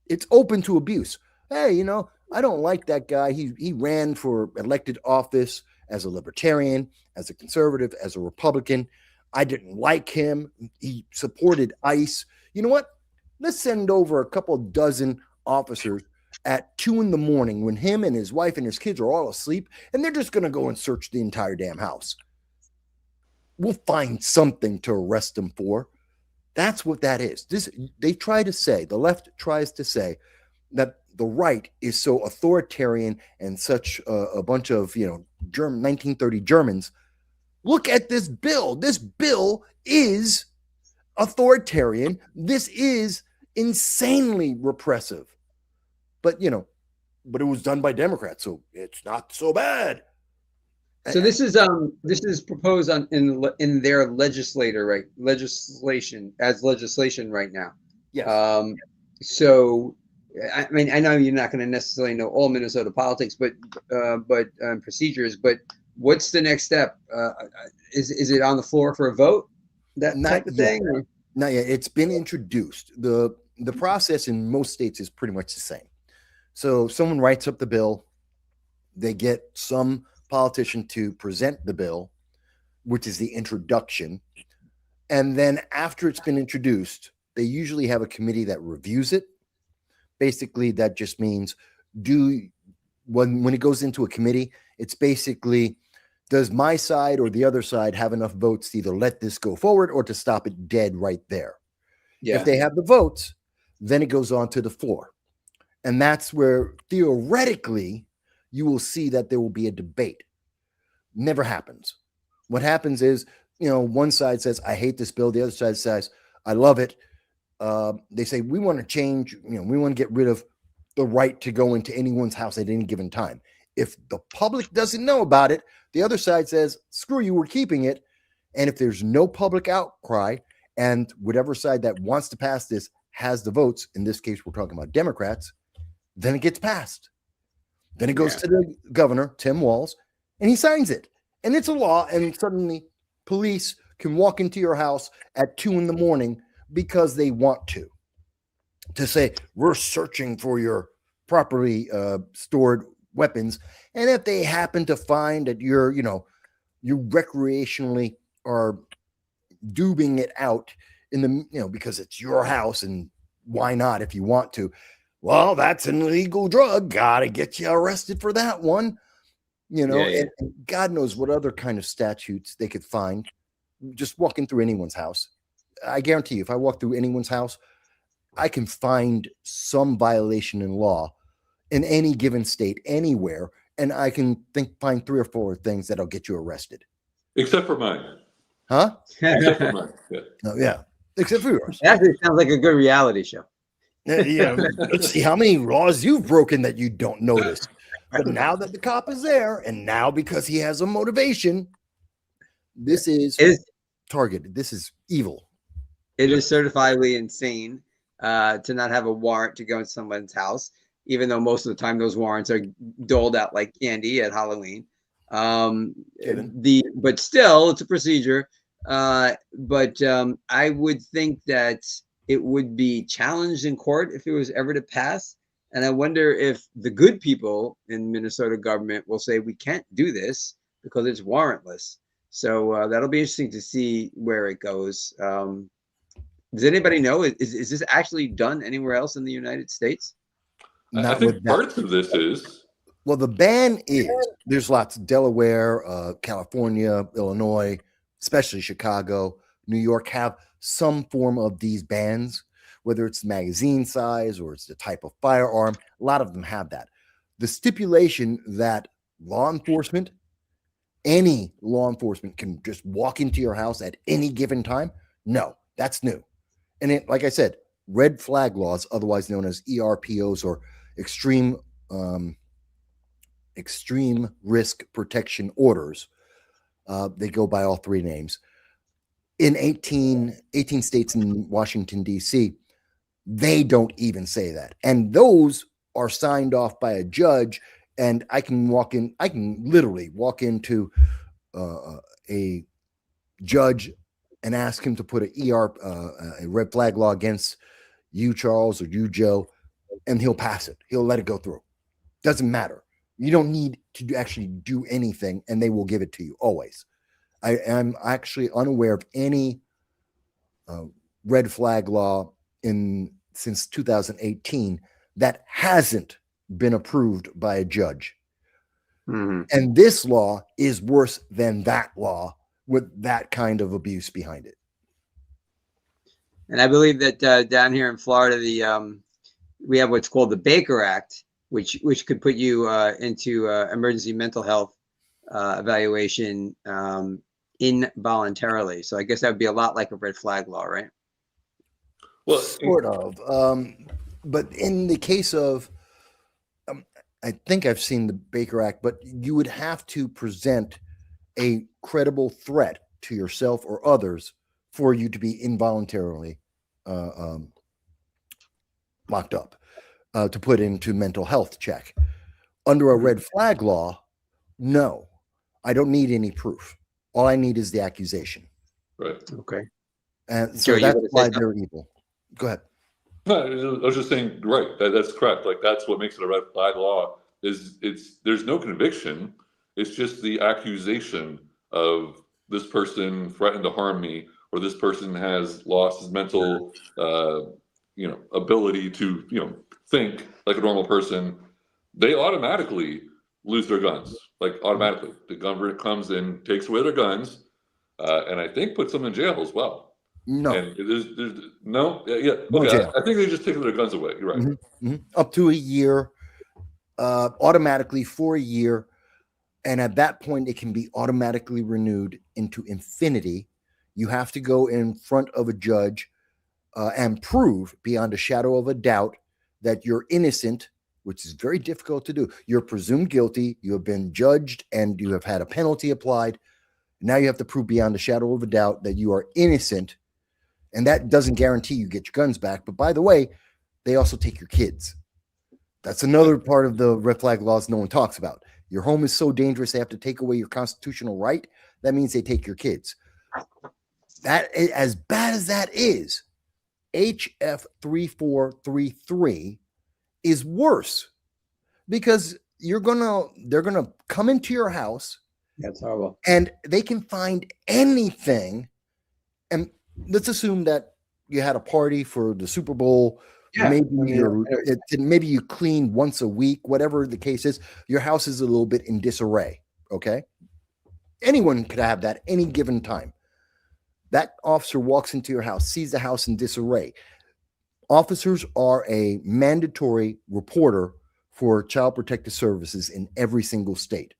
It's open to abuse. Hey, I don't like that guy. He ran for elected office as a libertarian, as a conservative, as a Republican. I didn't like him. He supported ICE. You know what? Let's send over a couple dozen officers at 2 a.m. when him and his wife and his kids are all asleep, and they're just going to go and search the entire damn house. We'll find something to arrest them for. That's what that is. They try to say, the left tries to say that the right is so authoritarian and such a bunch of, 1930 Germans. Look at this bill. This bill is authoritarian. This is insanely repressive. But it was done by Democrats, so it's not so bad. So this is proposed in their legislation right now. Yeah. So I mean, I know you're not going to necessarily know all Minnesota politics, but procedures. But what's the next step? Is it on the floor for a vote? That type of thing? Or? Not yet. It's been introduced. The process in most states is pretty much the same. So someone writes up the bill. They get some politician to present the bill, which is the introduction. And then after it's been introduced, they usually have a committee that reviews it. Basically, that just means when it goes into a committee, it's basically, does my side or the other side have enough votes to either let this go forward or to stop it dead right there? Yeah. If they have the votes, then it goes on to the floor. And that's where theoretically you will see that there will be a debate. Never happens. What happens is, one side says, I hate this bill. The other side says, I love it. They say, we want to change, we want to get rid of the right to go into anyone's house at any given time. If the public doesn't know about it, the other side says, screw you, we're keeping it. And if there's no public outcry and whatever side that wants to pass this has the votes, in this case, we're talking about Democrats, then it gets passed. Then it goes to the governor, Tim Walz, and he signs it. And it's a law. And suddenly police can walk into your house at 2 a.m. because they want to say, we're searching for your properly stored weapons. And if they happen to find that you recreationally are dubing it out in the, because it's your house and why not if you want to, well, that's an illegal drug. Gotta get you arrested for that one. You know, and God knows what other kind of statutes they could find just walking through anyone's house. I guarantee you, if I walk through anyone's house, I can find some violation in law in any given state, anywhere, and I can find 3 or 4 things that'll get you arrested. Except for mine. Huh? Except for mine. Yeah. Oh, yeah. Except for yours. That actually sounds like a good reality show. Yeah. Let's see how many laws you've broken that you don't notice. But now that the cop is there, and now because he has a motivation, this is targeted. This is evil. It is certifiably insane to not have a warrant to go into someone's house, even though most of the time those warrants are doled out like candy at Halloween. But still, it's a procedure. But I would think that it would be challenged in court if it was ever to pass. And I wonder if the good people in Minnesota government will say we can't do this because it's warrantless. So that'll be interesting to see where it goes. Does anybody know? Is this actually done anywhere else in the United States? I think parts of this is. Well, the ban is, there's lots, Delaware, California, Illinois, especially Chicago, New York have some form of these bans, whether it's magazine size or it's the type of firearm. A lot of them have that. The stipulation that any law enforcement can just walk into your house at any given time, no, that's new. And it, like I said, red flag laws, otherwise known as ERPOs or extreme risk protection orders. They go by all 3 names. In 18 states in Washington, D.C., they don't even say that. And those are signed off by a judge. And I can literally walk into a judge and ask him to put a red flag law against you, Charles, or you, Joe, and he'll pass it. He'll let it go through. Doesn't matter. You don't need to actually do anything, and they will give it to you always. I am actually unaware of any red flag law since 2018 that hasn't been approved by a judge. Mm-hmm. And this law is worse than that law with that kind of abuse behind it. And I believe that down here in Florida, we have what's called the Baker Act, which could put you into emergency mental health evaluation involuntarily. So I guess that would be a lot like a red flag law, right? Well, sort of. But in the case of, I think I've seen the Baker Act, but you would have to present a credible threat to yourself or others for you to be involuntarily locked up, to put into mental health check. Under a red flag law, no, I don't need any proof. All I need is the accusation. Right. Okay. And so that's why they're evil. Go ahead. No, I was just saying, right. That's correct. Like that's what makes it a red flag law. There's no conviction. It's just the accusation of this person threatened to harm me, or this person has lost his mental, ability to, think like a normal person. They automatically lose their guns, like automatically. The government comes in, takes away their guns, and I think puts them in jail as well. No, and there's no, yeah, okay. I think they just take their guns away. You're right. Mm-hmm. Up to a year, automatically for a year, and at that point, it can be automatically renewed into infinity. You have to go in front of a judge and prove beyond a shadow of a doubt that you're innocent, which is very difficult to do. You're presumed guilty. You have been judged, and you have had a penalty applied. Now you have to prove beyond a shadow of a doubt that you are innocent. And that doesn't guarantee you get your guns back. But by the way, they also take your kids. That's another part of the red flag laws no one talks about. Your home is so dangerous, they have to take away your constitutional right. That means they take your kids. That, as bad as that is, HF 3433 is worse because they're gonna come into your house. That's horrible. And they can find anything. And let's assume that you had a party for the Super Bowl Yeah. Maybe you clean once a week, whatever the case is. Your house is a little bit in disarray. Okay. Anyone could have that any given time. That officer walks into your house, sees the house in disarray. Officers are a mandatory reporter for Child Protective Services in every single state.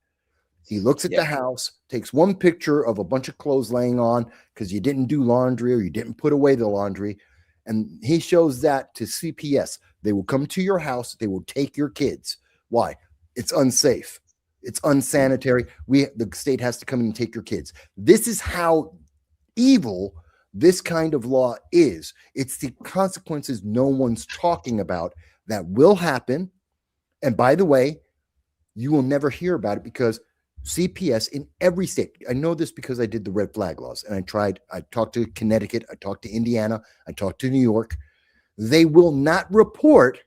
He looks at the house, takes one picture of a bunch of clothes laying on because you didn't do laundry or you didn't put away the laundry, and he shows that to CPS. They will come to your house. They will take your kids. Why? It's unsafe. It's unsanitary. The state has to come in and take your kids. This is how evil this kind of law is. It's the consequences no one's talking about that will happen. And by the way, you will never hear about it because CPS in every state, I know this because I did the red flag laws and I talked to Connecticut, I talked to Indiana, I talked to New York. They will not report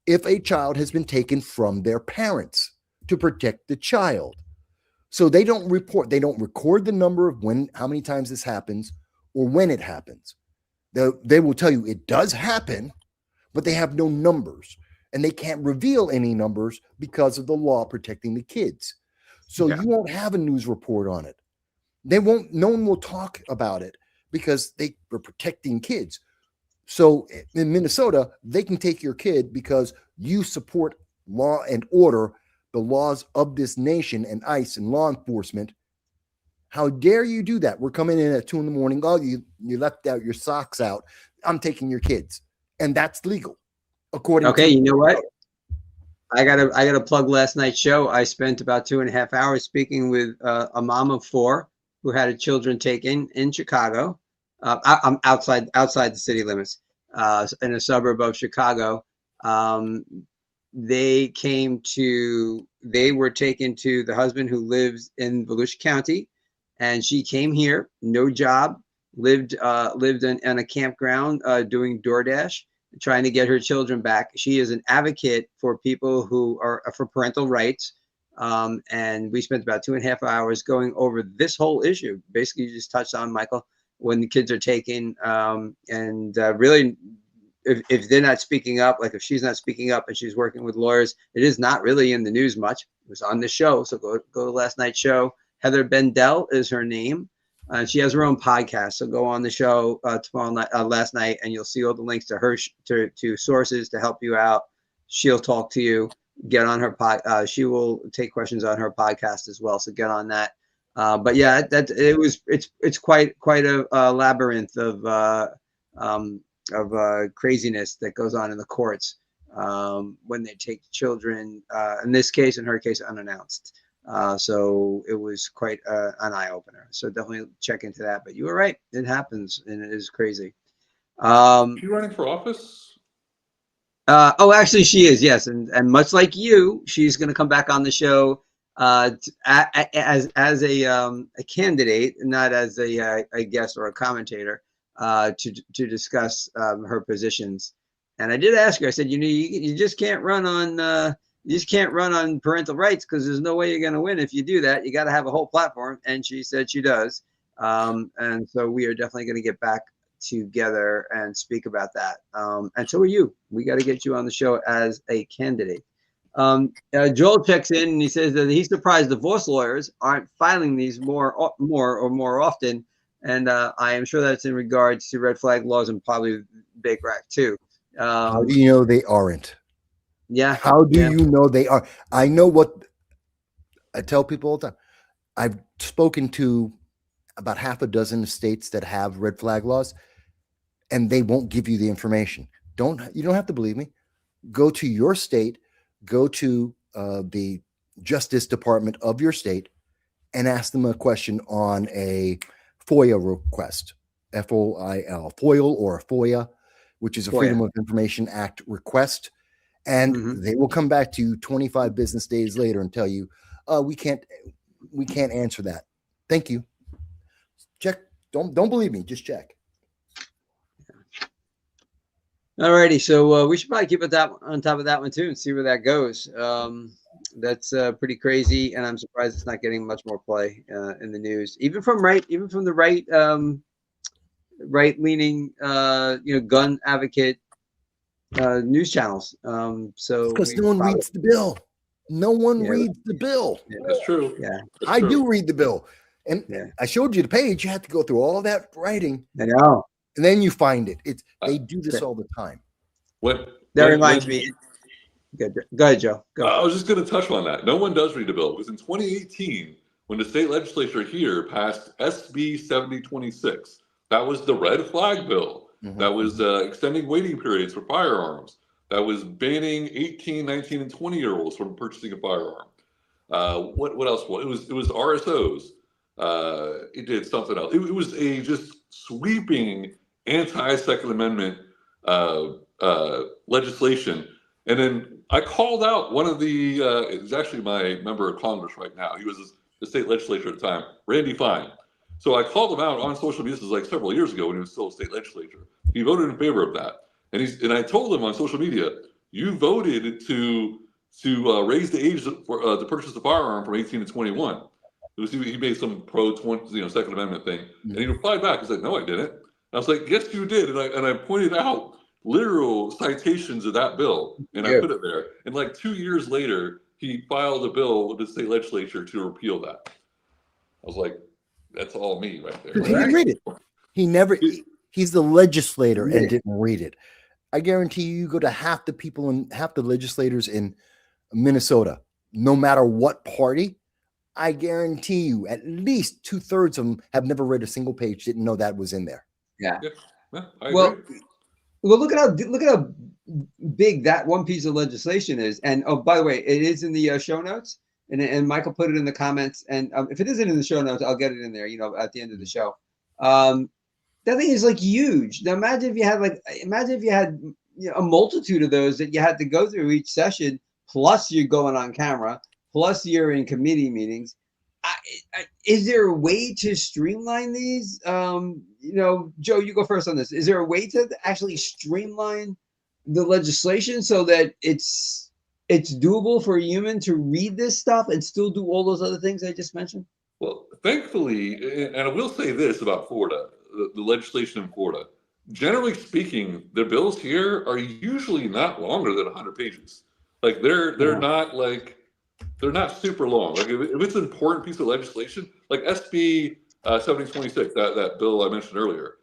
if a child has been taken from their parents to protect the child. So they don't report, they don't record the number of how many times this happens or when it happens. They will tell you it does happen, but they have no numbers and they can't reveal any numbers because of the law protecting the kids. So you won't have a news report on it. No one will talk about it because they were protecting kids. So in Minnesota, they can take your kid because you support law and order, the laws of this nation and ICE and law enforcement. How dare you do that? We're coming in at 2 a.m. Oh, you left out your socks out. I'm taking your kids. And that's legal. According to you know what? I gotta plug last night's show. I spent about 2.5 hours speaking with a mom of 4 who had children taken in Chicago. I'm outside the city limits, in a suburb of Chicago. They were taken to the husband who lives in Volusia County, and she came here, no job, lived in a campground doing DoorDash, trying to get her children back. She is an advocate for people who are for parental rights. And we spent about 2.5 hours going over this whole issue. Basically, you just touched on, Michael, when the kids are taken. Really, if they're not speaking up, like if she's not speaking up and she's working with lawyers, it is not really in the news much. It was on the show. So go to last night's show. Heather Bendel is her name. She has her own podcast, so go on the show tomorrow night, last night, and you'll see all the links to her to sources to help you out. She'll talk to you. Get on her pod. She will take questions on her podcast as well. So get on that. But yeah, it's quite a labyrinth of craziness that goes on in the courts when they take children. In this case, in her case, unannounced. So it was quite an eye-opener. So definitely check into that. But you were right. It happens, and it is crazy. Is she running for office? Actually, she is, yes. And much like you, she's going to come back on the show as a candidate, not as a guest or a commentator, to discuss her positions. And I did ask her, I said, you just can't run on... You just can't run on parental rights because there's no way you're going to win if you do that. You got to have a whole platform. And she said she does. And so we are definitely going to get back together and speak about that. And so are you. We got to get you on the show as a candidate. Joel checks in and he says that he's surprised divorce lawyers aren't filing these more often. And I am sure that's in regards to red flag laws and probably Baker Act too. How do you know they aren't? Yeah. How do you know they are? I know what I tell people all the time. I've spoken to about half a dozen states that have red flag laws, and they won't give you the information. You don't have to believe me. Go to your state, go to the Justice Department of your state, and ask them a question on a FOIA request, FOIL, FOIL or FOIA, which is a Freedom of Information Act request. And they will come back to you 25 business days later and tell you, we can't answer that. Thank you. Check. Don't believe me. Just check. All righty. So we should probably keep it on top of that one too and see where that goes. That's pretty crazy, and I'm surprised it's not getting much more play in the news, even from the right leaning, gun advocate news channels. So because no one reads the bill. No one Yeah. reads the bill. Yeah. That's true. Yeah, That's I true. do read the bill. And Yeah. I showed you the page. You have to go through all that writing, I know. and then you find it. They do this all the time. That reminds me. Go ahead, Joe. Go. I was just going to touch on that. No one does read the bill. It was in 2018 when the state legislature here passed SB 7026. That was the red flag bill. Mhm. That was extending waiting periods for firearms. That was banning 18, 19, and 20-year-olds from purchasing a firearm. What else? Well, it was RSOs. It did something else. It was a just sweeping anti-Second Amendment legislation. And then I called out one of the, it's actually my member of Congress right now. He was the state legislature at the time, Randy Fine. So I called him out on social media. This was like several years ago when he was still a state legislature. He voted in favor of that. And I told him on social media, you voted to raise the age to purchase a firearm from 18 to 21. He made some Second Amendment thing. And he replied back, he said, no, I didn't. And I was like, yes, you did. And I pointed out literal citations of that bill, and I put it there. And like 2 years later, he filed a bill with the state legislature to repeal that. I was like, that's all me right there. He didn't read it. He's the legislator and didn't read it. I guarantee you go to half the legislators in Minnesota, no matter what party, I guarantee you at least 2/3 of them have never read a single page, didn't know that was in there. Yeah. Well, look at how big that one piece of legislation is. And oh, by the way, it is in the show notes, and Michael put it in the comments. And if it isn't in the show notes, I'll get it in there. At the end of the show. That thing is like huge. Now imagine if you had a multitude of those that you had to go through each session. Plus you're going on camera. Plus you're in committee meetings. Is there a way to streamline these? Joe, you go first on this. Is there a way to actually streamline the legislation so that it's doable for a human to read this stuff and still do all those other things I just mentioned? Well, thankfully, and I will say this about Florida, the legislation in Florida, generally speaking, the bills here are usually not longer than 100 pages. Like they're not super long. Like if it's an important piece of legislation, like SB 7026, that bill I mentioned earlier,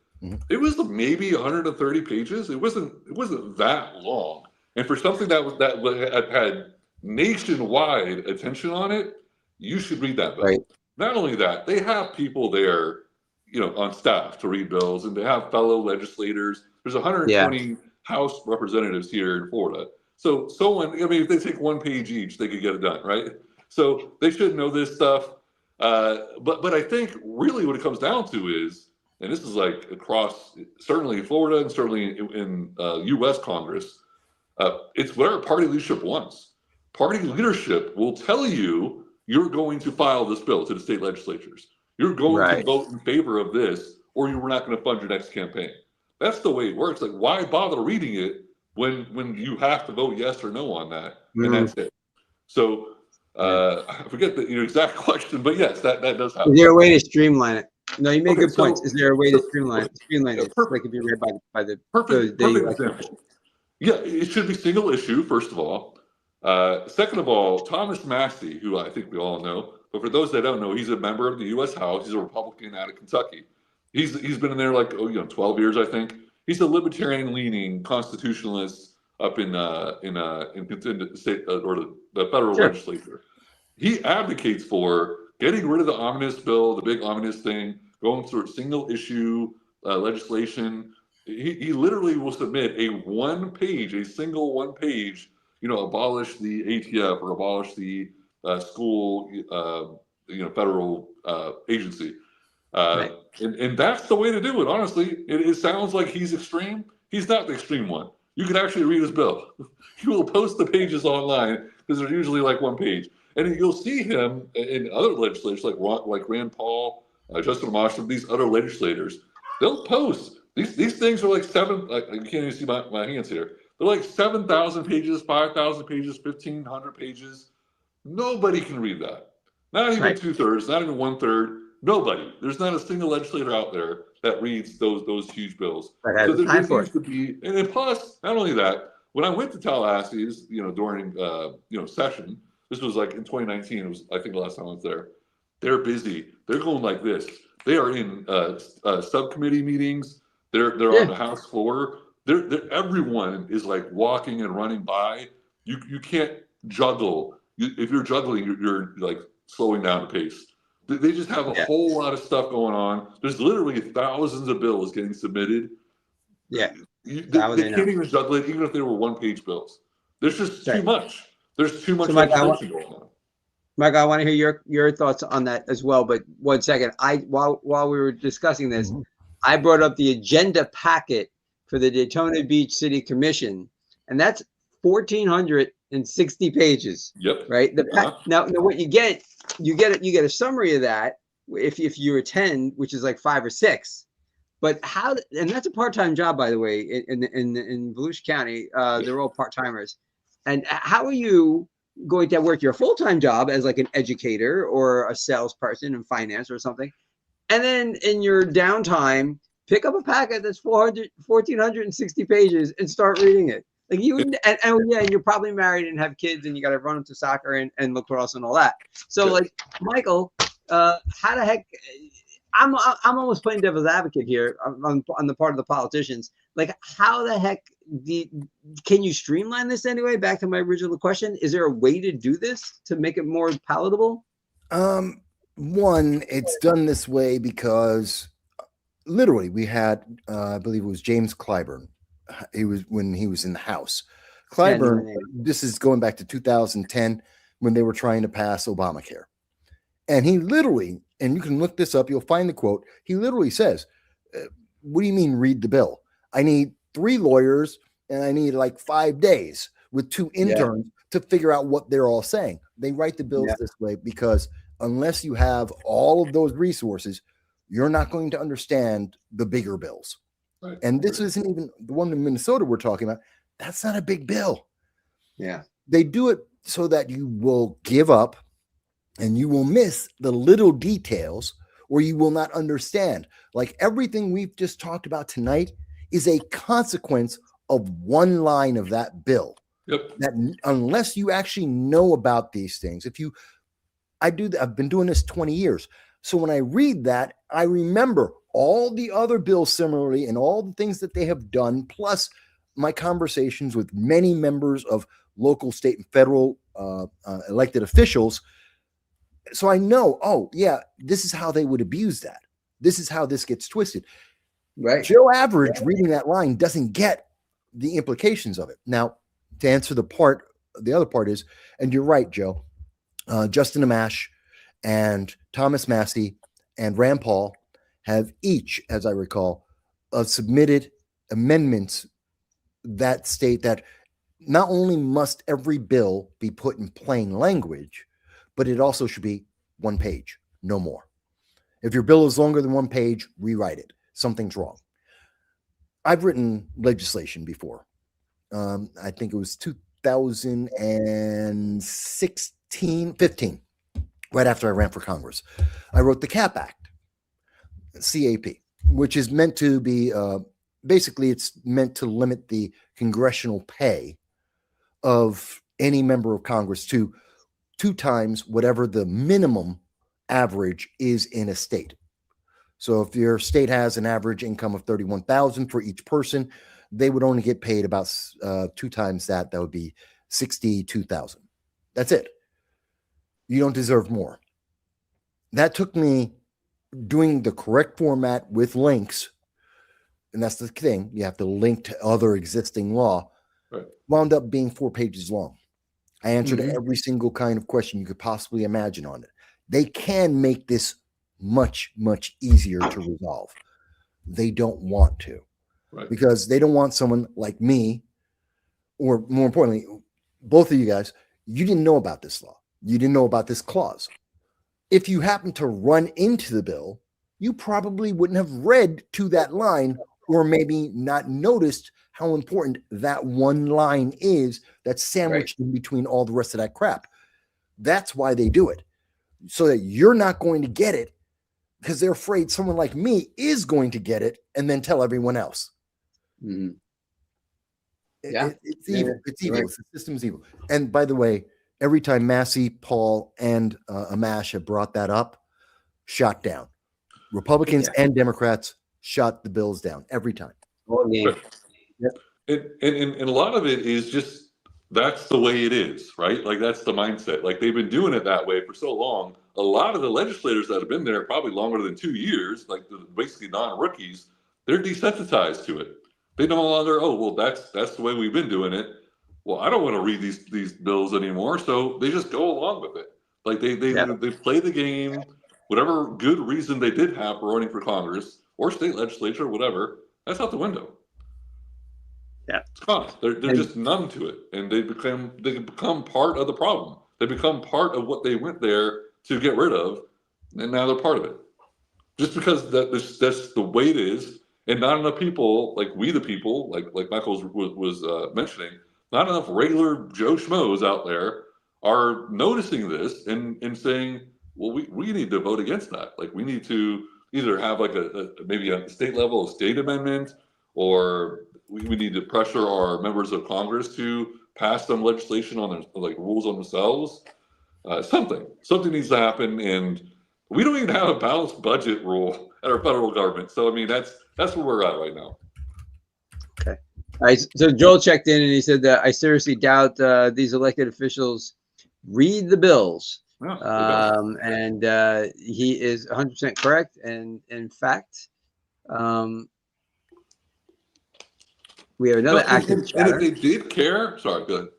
it was maybe 130 pages. It wasn't that long. And for something that had nationwide attention on it, you should read that bill. Right. Not only that, they have people there, on staff to read bills, and they have fellow legislators. There's 120 House representatives here in Florida. So if they take one page each, they could get it done, right? So they should know this stuff. But I think really what it comes down to is, and this is like across certainly Florida and certainly in U.S. Congress, it's what our party leadership wants. Party leadership will tell you you're going to file this bill to the state legislatures. You're going to vote in favor of this, or you're not going to fund your next campaign. That's the way it works. Like, why bother reading it when you have to vote yes or no on that, and that's it. So I forget the exact question, but yes, that does happen. Is there a way to streamline it? No, you make good points. Is there a way to streamline it? Like if you read by the perfect example. Yeah, it should be single issue, first of all. Second of all, Thomas Massey, who I think we all know, but for those that don't know, he's a member of the U.S. House. He's a Republican out of Kentucky. He's been in there 12 years, I think. He's a libertarian-leaning constitutionalist up in the state or the federal legislature. He advocates for getting rid of the omnibus bill, the big omnibus thing, going through single-issue legislation. He literally will submit a single one-page, abolish the ATF or abolish the school, federal agency. And that's the way to do it. Honestly, it sounds like he's extreme. He's not the extreme one. You can actually read his bill. He will post the pages online because they're usually like one page. And you'll see him in other legislators like Rand Paul, Justin Amash, these other legislators. They'll post. These things are like you can't even see my hands here. They're like 7,000 pages, 5,000 pages, 1,500 pages. Nobody can read that. Not even 2/3, not even 1/3. Nobody. There's not a single legislator out there that reads those huge bills. So there needs to be, and plus, not only that, when I went to Tallahassee, during session, this was like in 2019. It was, I think, the last time I was there. They're busy. They're going like this. They are in subcommittee meetings. They're on the House floor. Everyone is like walking and running by. You can't juggle. If you're juggling, you're like slowing down the pace. They just have a whole lot of stuff going on. There's literally thousands of bills getting submitted. Yeah. They can't even juggle it, even if they were one-page bills. There's just too much. There's too much legislation going on. Mike, I want to hear your thoughts on that as well. But 1 second, while we were discussing this, I brought up the agenda packet for the Daytona Beach City Commission, and that's 1,460 pages. Yep. Right. Now what you get a summary of that if you attend, which is like 5 or 6. But and that's a part-time job, by the way, in Volusia County. They're all part-timers. And how are you going to work your full-time job as like an educator or a salesperson in finance or something, and then in your downtime pick up a packet that's 1,460 pages and start reading it? Like and you're probably married and have kids and you got to run them to soccer and lacrosse and all that. So like, Michael, how the heck? I'm almost playing devil's advocate here on the part of the politicians. Like, how the heck can you streamline this anyway? Back to my original question: is there a way to do this to make it more palatable? One, it's done this way because literally we had, I believe it was James Clyburn. When he was in the House. Clyburn. This is going back to 2010 when they were trying to pass Obamacare, and he literally. And you can look this up. You'll find the quote. He literally says, what do you mean read the bill? I need 3 lawyers and I need like 5 days with 2 interns to figure out what they're all saying. They write the bills this way because unless you have all of those resources, you're not going to understand the bigger bills. Right. And this isn't even the one in Minnesota we're talking about. That's not a big bill. Yeah. They do it so that you will give up and you will miss the little details or you will not understand. Like everything we've just talked about tonight is a consequence of one line of that bill. Yep. That unless you actually know about these things, I've been doing this 20 years. So when I read that, I remember all the other bills similarly and all the things that they have done, plus my conversations with many members of local, state, and federal elected officials. So I know, this is how they would abuse that. This is how this gets twisted. Right. Joe Average reading that line doesn't get the implications of it. Now, to answer the other part is, and you're right, Joe, Justin Amash and Thomas Massey and Rand Paul have each, as I recall, submitted amendments that state that not only must every bill be put in plain language, but it also should be 1 page, no more. If your bill is longer than 1 page, rewrite it. Something's wrong. I've written legislation before. I think it was 15, right after I ran for Congress. I wrote the CAP Act, CAP, which is meant to be, basically it's meant to limit the congressional pay of any member of Congress to 2 times whatever the minimum average is in a state. So if your state has an average income of $31,000 for each person, they would only get paid about 2 times that. That would be $62,000. That's it. You don't deserve more. That took me doing the correct format with links, and that's the thing. You have to link to other existing law. Right. Wound up being 4 pages long. I answered every single kind of question you could possibly imagine on it. They can make this much, much easier to resolve. They don't want to, right? Because they don't want someone like me, or more importantly, both of you guys, you didn't know about this law. You didn't know about this clause. If you happen to run into the bill, you probably wouldn't have read to that line or maybe not noticed how important that one line is that's sandwiched in between all the rest of that crap. That's why they do it, so that you're not going to get it because they're afraid someone like me is going to get it and then tell everyone else. It's evil. It's evil. Right. The system's evil. And by the way, every time Massey, Paul, and Amash have brought that up, shot down. Republicans and Democrats shot the bills down every time. Right. Yep. And a lot of it is just that's the way it is, right? Like that's the mindset. Like they've been doing it that way for so long. A lot of the legislators that have been there probably longer than 2 years, like basically non-rookies, they're desensitized to it. They no longer, oh, well, that's the way we've been doing it. Well, I don't want to read these bills anymore, so they just go along with it. Like they play the game, whatever good reason they did have for running for Congress or state legislature or whatever, that's out the window. Yeah, it's gone. They're just numb to it, and they become part of the problem. They become part of what they went there to get rid of, and now they're part of it. Just because that's the way it is. And not enough people, like we the people, like Michael was mentioning, not enough regular Joe Schmoes out there are noticing this and saying, well, we need to vote against that. Like we need to either have like maybe a state level, a state amendment, or we need to pressure our members of Congress to pass some legislation on their like rules on themselves. Something needs to happen, and we don't even have a balanced budget rule at our federal government. So I mean that's where we're at right now. Okay. All right. So Joel checked in and he said that I seriously doubt these elected officials read the bills. And he is 100% correct. And in fact, we have another active chatter. And if they did care, sorry, go ahead.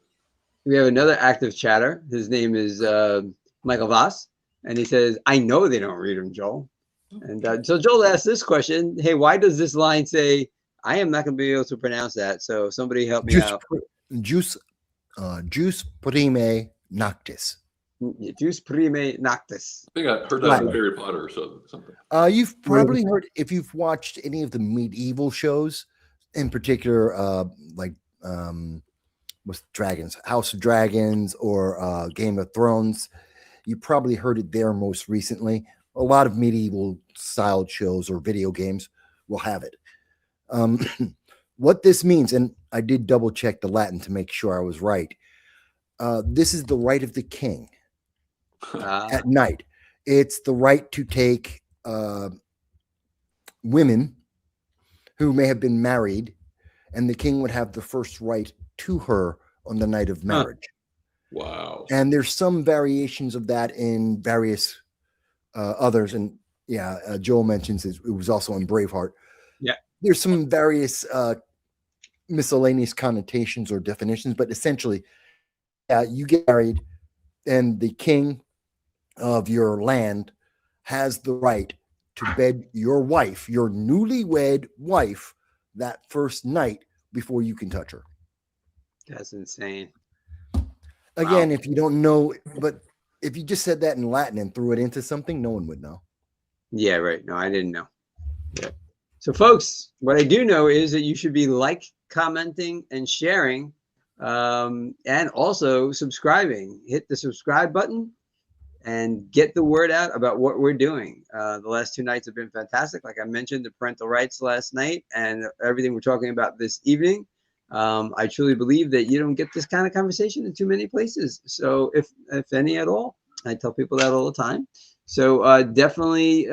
We have another active chatter. His name is Michael Vass. And he says, I know they don't read them, Joel. And so Joel asked this question, hey, why does this line say, I am not going to be able to pronounce that, so somebody help me out. Jus prime noctis. Jus prime noctis. I think I heard that from Harry Potter or something. You've probably heard, if you've watched any of the medieval shows, in particular, with dragons, House of Dragons or Game of Thrones, you probably heard it there most recently. A lot of medieval styled shows or video games will have it. What this means, and I did double check the Latin to make sure I was right. This is the right of the king at night. It's the right to take women who may have been married, and the king would have the first right to her on the night of marriage. Wow. And there's some variations of that in various others. And Joel mentions it was also in Braveheart. Yeah. There's some various miscellaneous connotations or definitions, but essentially, you get married and the king of your land has the right to bed your wife, your newlywed wife, that first night before you can touch her. That's insane. Again, if you don't know, but if you just said that in Latin and threw it into something, no one would know. Yeah, right. No, I didn't know. Yeah. So, folks, what I do know is that you should be commenting, and sharing, and also subscribing. Hit the subscribe button and get the word out about what we're doing. The last 2 nights have been fantastic. Like I mentioned, the parental rights last night and everything we're talking about this evening. I truly believe that you don't get this kind of conversation in too many places. So if any at all, I tell people that all the time. So definitely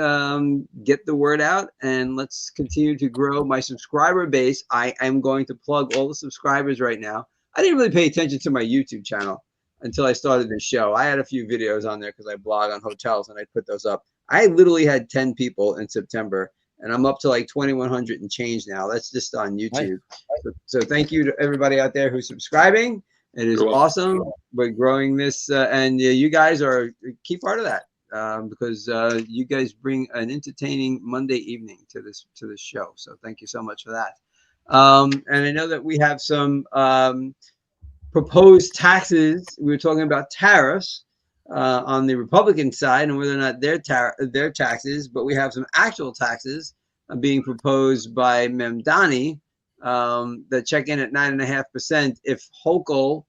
get the word out, and let's continue to grow my subscriber base. I am going to plug all the subscribers right now. I didn't really pay attention to my YouTube channel until I started this show. I had a few videos on there because I blog on hotels and I put those up. I literally had 10 people in September, and I'm up to like 2,100 and change now. That's just on YouTube. So thank you to everybody out there who's subscribing. It is awesome. We're growing this, and you guys are a key part of that. Because you guys bring an entertaining Monday evening to this show. So thank you so much for that. And I know that we have some proposed taxes. We were talking about tariffs on the Republican side and whether or not their taxes, but we have some actual taxes being proposed by Mamdani that check in at 9.5% if Hochul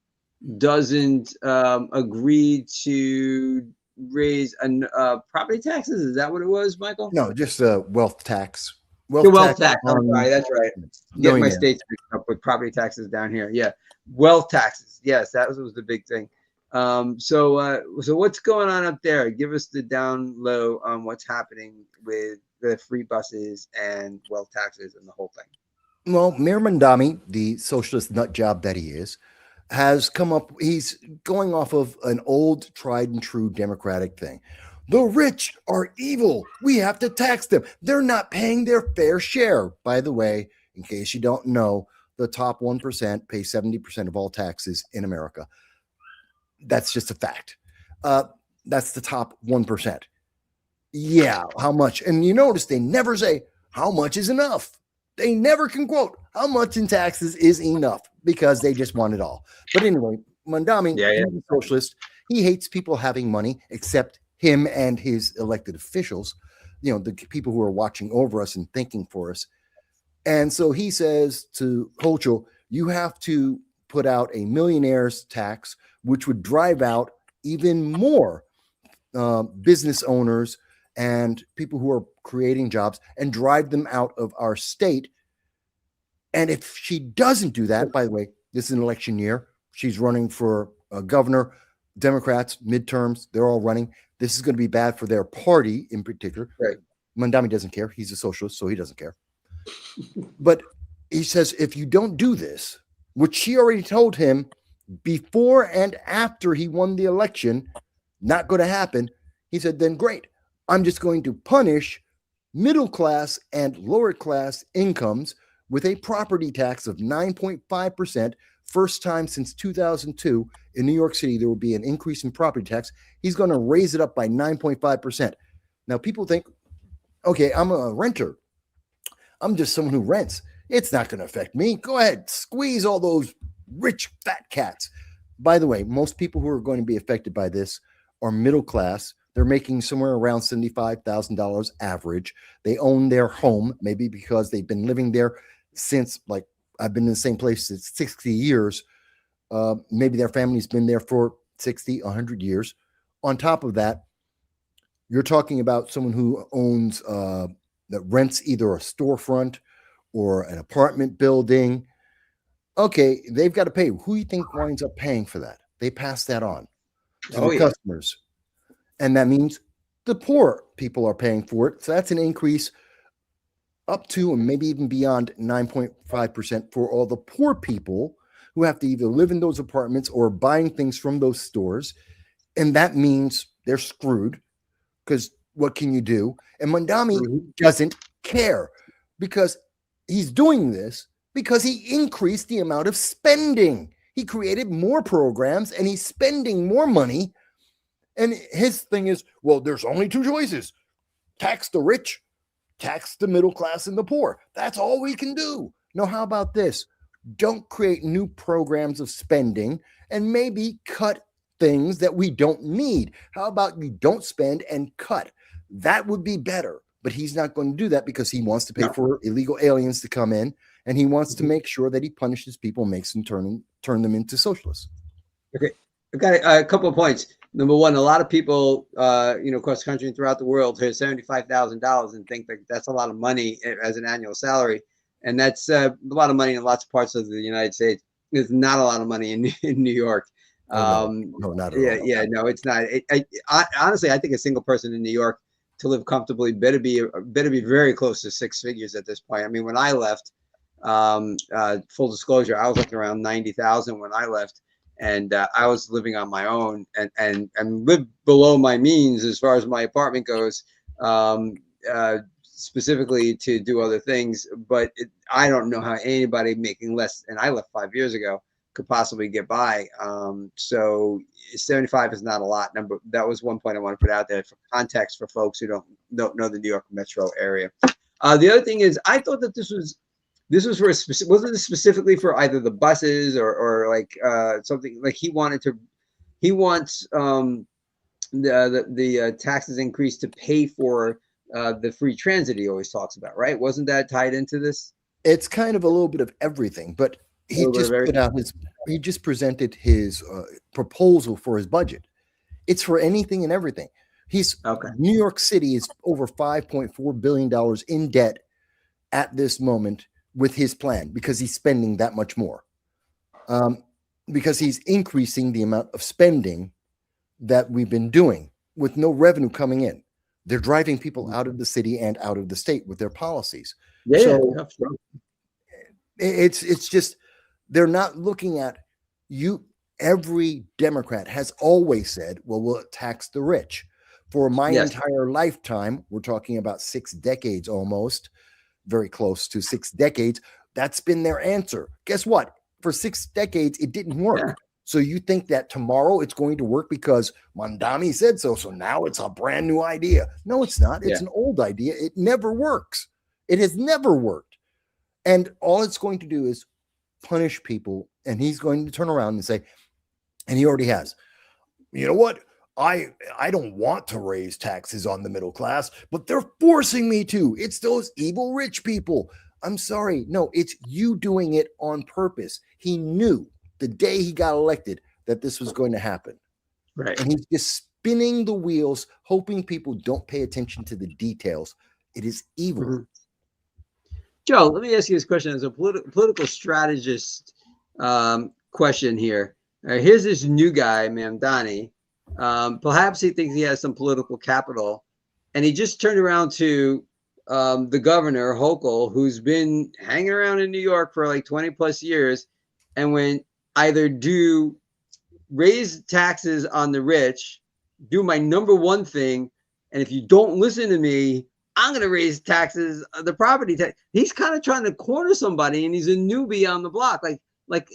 doesn't agree to raise property taxes. Is that what it was, Michael? No, just a wealth tax. The wealth tax. I'm sorry, that's right. Get my millionaire. states mixed up with property taxes down here. Yeah, wealth taxes. Yes, that was the big thing. So what's going on up there? Give us the down low on what's happening with the free buses and wealth taxes and the whole thing. Well, Mayor Mamdani, the socialist nut job that he is, has come up. He's going off of an old, tried and true Democratic thing. The rich are evil. We have to tax them. They're not paying their fair share. By the way, in case you don't know, the top 1% pay 70% of all taxes in America. That's just a fact. That's the top 1%. Yeah, how much? And you notice they never say how much is enough. They never can quote how much in taxes is enough because they just want it all. But anyway, Mamdani, he's a socialist. He hates people having money except him and his elected officials, you know, the people who are watching over us and thinking for us. And so he says to Hochul, you have to put out a millionaire's tax, which would drive out even more business owners and people who are creating jobs and drive them out of our state. And if she doesn't do that, by the way, this is an election year. She's running for governor. Democrats, midterms, they're all running. This is going to be bad for their party in particular. Right. Mamdani doesn't care. He's a socialist, so he doesn't care. But he says, if you don't do this, which she already told him before and after he won the election, not going to happen. He said, then great. I'm just going to punish middle class and lower class incomes with a property tax of 9.5%. First time since 2002 in New York City, there will be an increase in property tax. He's going to raise it up by 9.5%. Now, people think, okay, I'm a renter. I'm just someone who rents. It's not going to affect me. Go ahead, squeeze all those rich fat cats. By the way, most people who are going to be affected by this are middle class. They're making somewhere around $75,000 average. They own their home, maybe because they've been living there since, like, I've been in the same place since 60 years. Maybe their family's been there for 60, 100 years. On top of that, you're talking about someone who owns, that rents either a storefront or an apartment building. Okay, they've got to pay. Who do you think winds up paying for that? They pass that on to the customers. And that means the poor people are paying for it. So that's an increase up to and maybe even beyond 9.5% for all the poor people who have to either live in those apartments or buying things from those stores. And that means they're screwed because what can you do? And Mamdani doesn't care because he's doing this because he increased the amount of spending. He created more programs and he's spending more money. And his thing is, well, there's only two choices. Tax the rich, tax the middle class and the poor. That's all we can do. No, how about this? Don't create new programs of spending and maybe cut things that we don't need. How about you don't spend and cut? That would be better. But he's not going to do that because he wants to pay for illegal aliens to come in, and he wants to make sure that he punishes people, makes them turn them into socialists. Okay, I've got a couple of points. Number one, a lot of people, across the country and throughout the world, hear $75,000 and think that that's a lot of money as an annual salary, and that's a lot of money in lots of parts of the United States. It's not a lot of money in New York. No, not at all. Yeah, no, it's not. Honestly, I think a single person in New York to live comfortably better be very close to six figures at this point. I mean, when I left, full disclosure, I was looking around 90,000 when I left. And I was living on my own and lived below my means as far as my apartment goes, specifically to do other things. But I don't know how anybody making less, and I left 5 years ago, could possibly get by. So 75 is not a lot. That was one point I want to put out there for context for folks who don't know the New York metro area. The other thing is, I thought that this was for a specific, wasn't this specifically for either the buses or like something like he wants the taxes increased to pay for the free transit he always talks about, right? Wasn't that tied into this? It's kind of a little bit of everything, but he just presented his proposal for his budget. It's for anything and everything. New York City is over $5.4 billion in debt. at this moment with his plan because he's spending that much more. Because he's increasing the amount of spending that we've been doing with no revenue coming in. They're driving people out of the city and out of the state with their policies. It's just, they're not looking at you. Every Democrat has always said, well, we'll tax the rich. For my entire lifetime, we're talking about 6 decades almost, very close to 6 decades. That's been their answer. Guess what? For 6 decades, it didn't work. Yeah. So you think that tomorrow it's going to work because Mamdani said so. So now it's a brand new idea. No, it's not. It's an old idea. It never works. It has never worked. And all it's going to do is punish people. And he's going to turn around and say, and he already has, you know what? I don't want to raise taxes on the middle class, but they're forcing me to. It's those evil rich people. I'm sorry. No, it's you doing it on purpose. He knew the day he got elected that this was going to happen. Right. And he's just spinning the wheels, hoping people don't pay attention to the details. It is evil. Mm-hmm. Joe, let me ask you this question as a political strategist question here. Here's this new guy, Mamdani. Perhaps he thinks he has some political capital, and he just turned around to the governor, Hochul, who's been hanging around in New York for like 20 plus years, and when either do raise taxes on the rich, do my number one thing, and if you don't listen to me, I'm going to raise taxes, the property tax. He's kind of trying to corner somebody, and he's a newbie on the block. Like,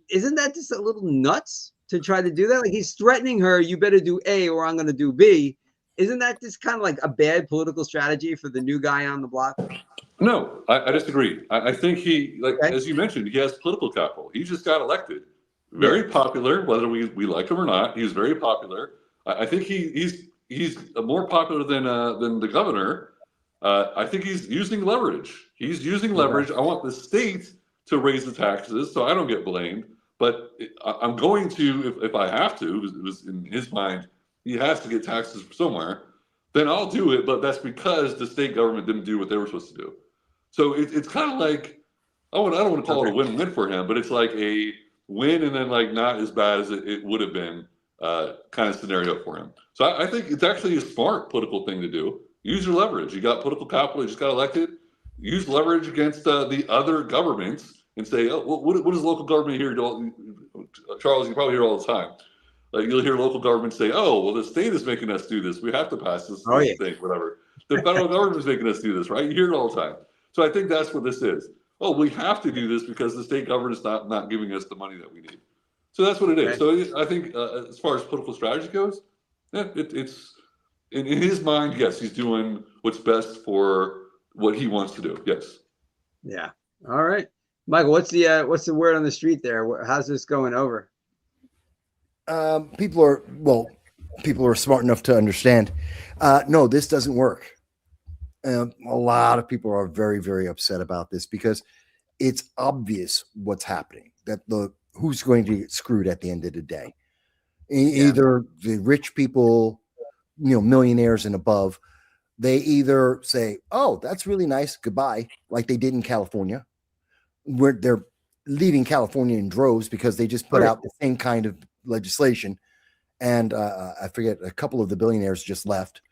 isn't that just a little nuts to try to do that? Like, he's threatening her, you better do A or I'm going to do B. Isn't that just kind of like a bad political strategy for the new guy on the block? No, I disagree. I think he, like, as you mentioned, he has political capital. He just got elected. Very popular, whether we like him or not. He's very popular. I think he's more popular than the governor. I think he's using leverage. He's using leverage. I want the state to raise the taxes so I don't get blamed. But I'm going to, if I have to, it was in his mind, he has to get taxes from somewhere, then I'll do it. But that's because the state government didn't do what they were supposed to do. So it's kind of like, I don't want to call it a win-win for him, but it's like a win and then like not as bad as it would have been kind of scenario for him. So I think it's actually a smart political thing to do. Use your leverage. You got political capital. You just got elected. Use leverage against the other governments and say, oh, what does local government here do? Charles, you probably hear all the time. Like you'll hear local governments say, oh, well, the state is making us do this. We have to pass this thing, whatever. The federal government is making us do this, right? You hear it all the time. So I think that's what this is. Oh, we have to do this because the state government is not giving us the money that we need. So that's what it is. So I think as far as political strategy goes, it's in his mind, yes, he's doing what's best for what he wants to do. Yes. Yeah. All right. Michael, what's the word on the street there? How's this going over? People are smart enough to understand. No, this doesn't work. A lot of people are very, very upset about this because it's obvious what's happening, that who's going to get screwed at the end of the day. Either the rich people, millionaires and above, they either say, oh, that's really nice, goodbye, like they did in California, where they're leaving California in droves because they just put out the same kind of legislation. And I forget, a couple of the billionaires just left.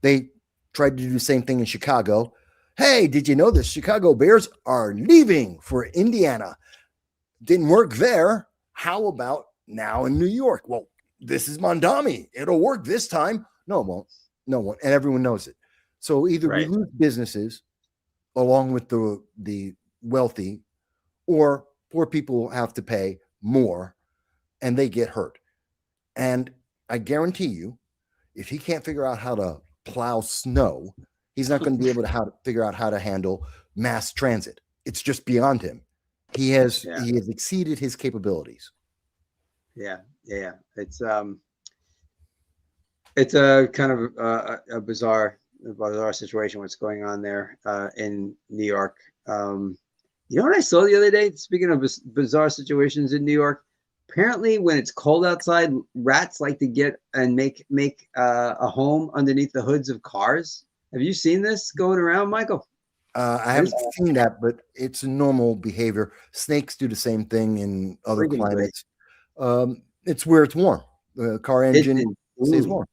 They tried to do the same thing in Chicago. Hey, did you know the Chicago Bears are leaving for Indiana? Didn't work there. How about now in New York? Well, this is Mamdani. It'll work this time. No, it won't. No one. And everyone knows it. So either we lose businesses along with the wealthy, or poor people have to pay more and they get hurt. And I guarantee you, if he can't figure out how to plow snow, he's not going to be able to figure out how to handle mass transit. It's just beyond him. He has exceeded his capabilities. Yeah. It's a kind of a bizarre situation. What's going on there in New York? You know what I saw the other day? Speaking of bizarre situations in New York, apparently when it's cold outside, rats like to get and make a home underneath the hoods of cars. Have you seen this going around, Michael? I haven't seen that, but it's a normal behavior. Snakes do the same thing in other climates. It's where it's warm. The car engine stays warm.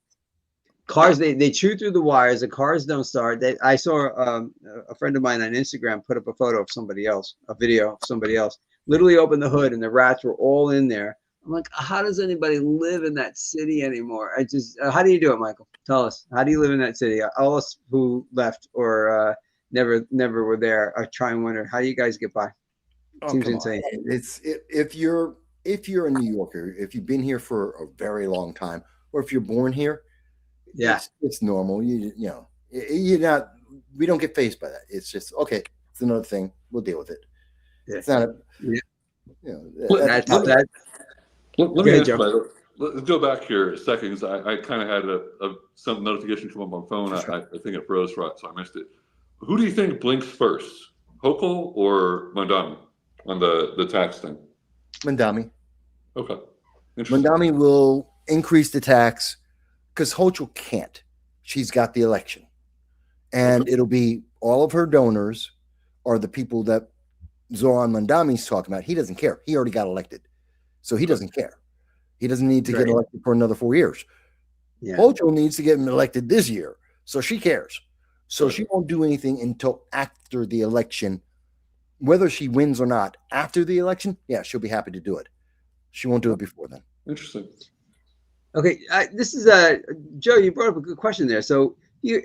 Cars, they chew through the wires. The cars don't start. I saw a friend of mine on Instagram put up a photo of somebody else, a video of somebody else, literally opened the hood and the rats were all in there. I'm like, how does anybody live in that city anymore? How do you do it, Michael? Tell us. How do you live in that city? All us who left or never were there are trying to wonder, how do you guys get by? Seems insane. If you're a New Yorker, if you've been here for a very long time, or if you're born here, it's normal. You're not. We don't get faced by that. It's just okay. It's another thing. We'll deal with it. Yeah. It's not. Let me ask you. Let's go back here a second, because I kind of had some notification come up on my phone. I think it froze, right, so I missed it. Who do you think blinks first, Hochul or Mamdani on the tax thing? Mamdani. Okay. Mamdani will increase the tax because Hochul can't. She's got the election. And it'll be all of her donors are the people that Zoran Mamdani's talking about. He doesn't care. He already got elected. So he doesn't care. He doesn't need to get elected for another 4 years. Yeah. Hochul needs to get him elected this year. So she cares. So she won't do anything until after the election. Whether she wins or not, after the election, she'll be happy to do it. She won't do it before then. Interesting. Okay, this is Joe. You brought up a good question there. So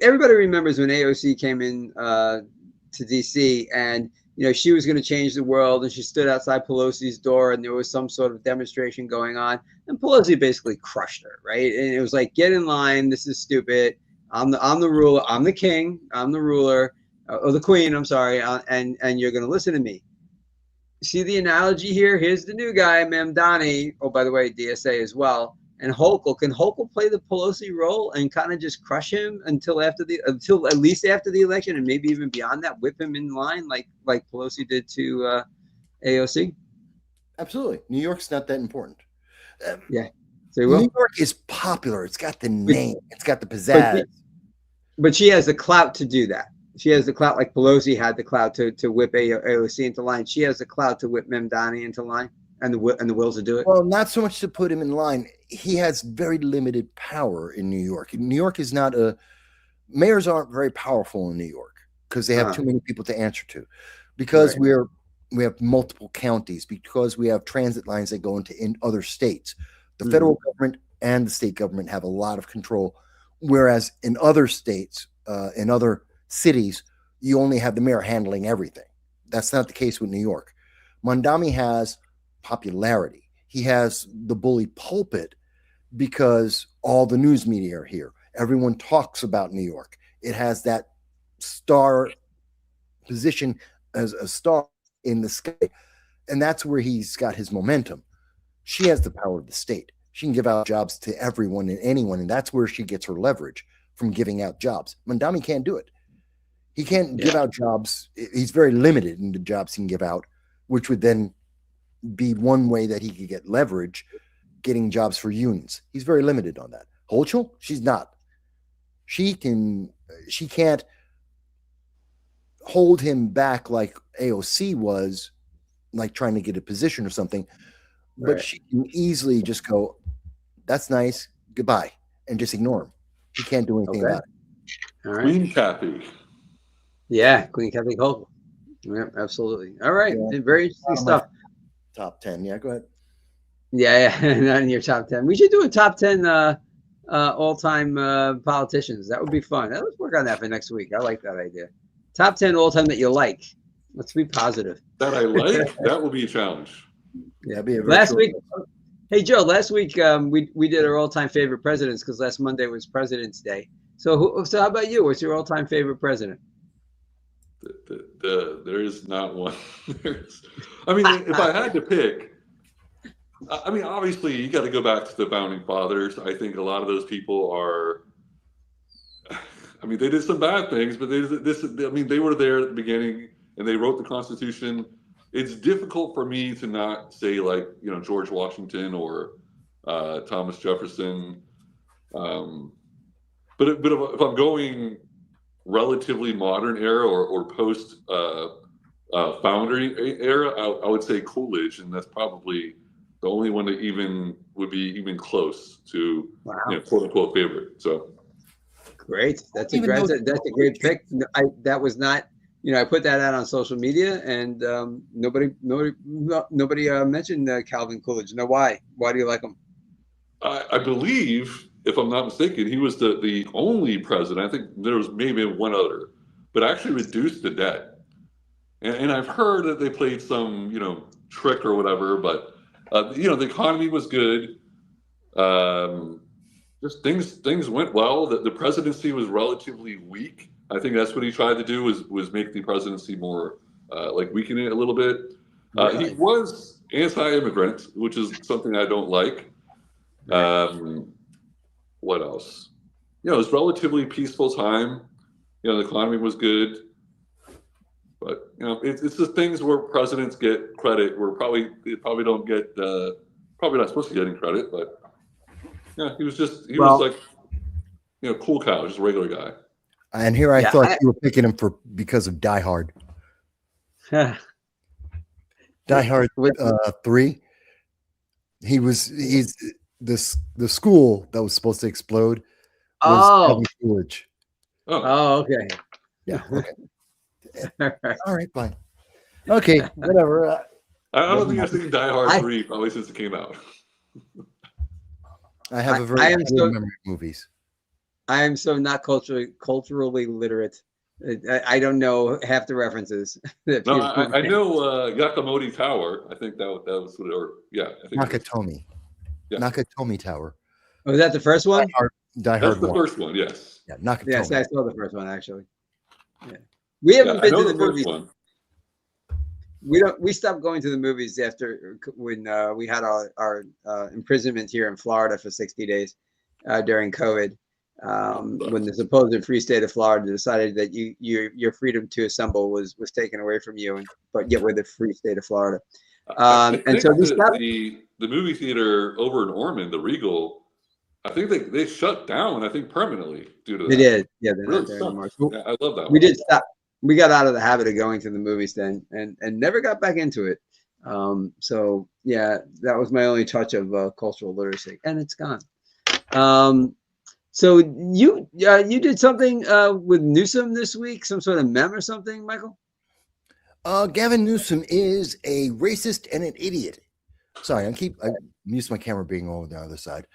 everybody remembers when AOC came in to DC, and she was going to change the world, and she stood outside Pelosi's door, and there was some sort of demonstration going on, and Pelosi basically crushed her, right? And it was like, get in line. This is stupid. I'm the ruler. I'm the king. I'm the ruler, or the queen. I'm sorry, and you're going to listen to me. See the analogy here? Here's the new guy, Mamdani. Oh, by the way, DSA as well. And Hochul. Can Hochul play the Pelosi role and kind of just crush him until at least after the election, and maybe even beyond that, whip him in line like Pelosi did to AOC? Absolutely. New York's not that important. So New York is popular. It's got the name. It's got the pizzazz. But she has the clout to do that. She has the clout, like Pelosi had the clout to whip AOC into line. She has the clout to whip Mamdani into line, and the wills to do it. Well, not so much to put him in line. He has very limited power in New York. New York is not mayors aren't very powerful in New York because they have too many people to answer to. Because we have multiple counties, because we have transit lines that go into other states. The federal government and the state government have a lot of control, whereas in other states, in other cities, you only have the mayor handling everything. That's not the case with New York. Mamdani has popularity. He has the bully pulpit because all the news media are here. Everyone talks about New York. It has that star position as a star in the sky. And that's where he's got his momentum. She has the power of the state. She can give out jobs to everyone and anyone. And that's where she gets her leverage from giving out jobs. Mamdani can't do it. He can't give out jobs. He's very limited in the jobs he can give out, which would then be one way that he could get leverage, getting jobs for unions. He's very limited on that. Hochul, she's not. She can't hold him back like AOC was, like trying to get a position or something. But she can easily just go, that's nice, goodbye, and just ignore him. He can't do anything about it. All right. Queen Kathy. Yeah, Queen Kathy Hochul. Yeah, absolutely. All right. Very interesting stuff. Top 10. Yeah, go ahead. Yeah, not in your top 10. We should do a top 10 all-time politicians. That would be fun. Let's work on that for next week. I like that idea. Top 10 all-time that you like. Let's be positive. That I like? That will be a challenge. Yeah, be a last week. Hey, Joe, last week we did our all-time favorite presidents because last Monday was President's Day. So how about you? What's your all-time favorite president? There is not one. I mean, if I had to pick, I mean, obviously you got to go back to the founding fathers. I think a lot of those people are, I mean, they did some bad things, but they were there at the beginning and they wrote the Constitution. It's difficult for me to not say like, George Washington or Thomas Jefferson. But if I'm going relatively modern era or post foundry era, I would say Coolidge, and that's probably the only one that even would be even close to quote unquote favorite. So great. That's a great pick. That was not, I put that out on social media, and nobody mentioned Calvin Coolidge. Now, why? Why do you like him? I believe, if I'm not mistaken, he was the only president. I think there was maybe one other, but actually reduced the debt. And I've heard that they played some, trick or whatever, but the economy was good. Just things went well. The presidency was relatively weak. I think that's what he tried to do was make the presidency more weaken it a little bit. Really? He was anti-immigrant, which is something I don't like. What else? It was relatively peaceful time. The economy was good. But it's the things where presidents get credit where they probably don't get probably not supposed to get any credit, but he was like cool cow, just a regular guy. And here I thought you were picking him because of Die Hard. Die Hard 3. He's the school that was supposed to explode was Calvin Coolidge. Oh, okay. Yeah. Okay. All right, fine. Okay, whatever. I don't think I've seen Die Hard 3 probably since it came out. I have a very good memory of movies. I am so not culturally literate. I don't know half the references. No, I know Yakamoti Tower. I think that was what I think Nakatomi. Yeah. Nakatomi Tower. Oh, was that the first one? Die Hard. That's the first one, yes. Yeah, Nakatomi. Yes, I saw the first one actually. Yeah. We haven't been to the movies. We stopped going to the movies after when we had our imprisonment here in Florida for 60 days during COVID. When the supposed free state of Florida decided that your freedom to assemble was taken away from you, but yet we're the free state of Florida. And so the movie theater over in Ormond, the Regal, I think they shut down. I think permanently due to that. They did, yeah. They're really not there anymore. Yeah, I love that. We did stop. We got out of the habit of going to the movies then, and never got back into it. So yeah, that was my only touch of cultural literacy, and it's gone. So you did something with Newsom this week, some sort of meme or something, Michael? Gavin Newsom is a racist and an idiot. Sorry, I'm used to my camera being over the other side.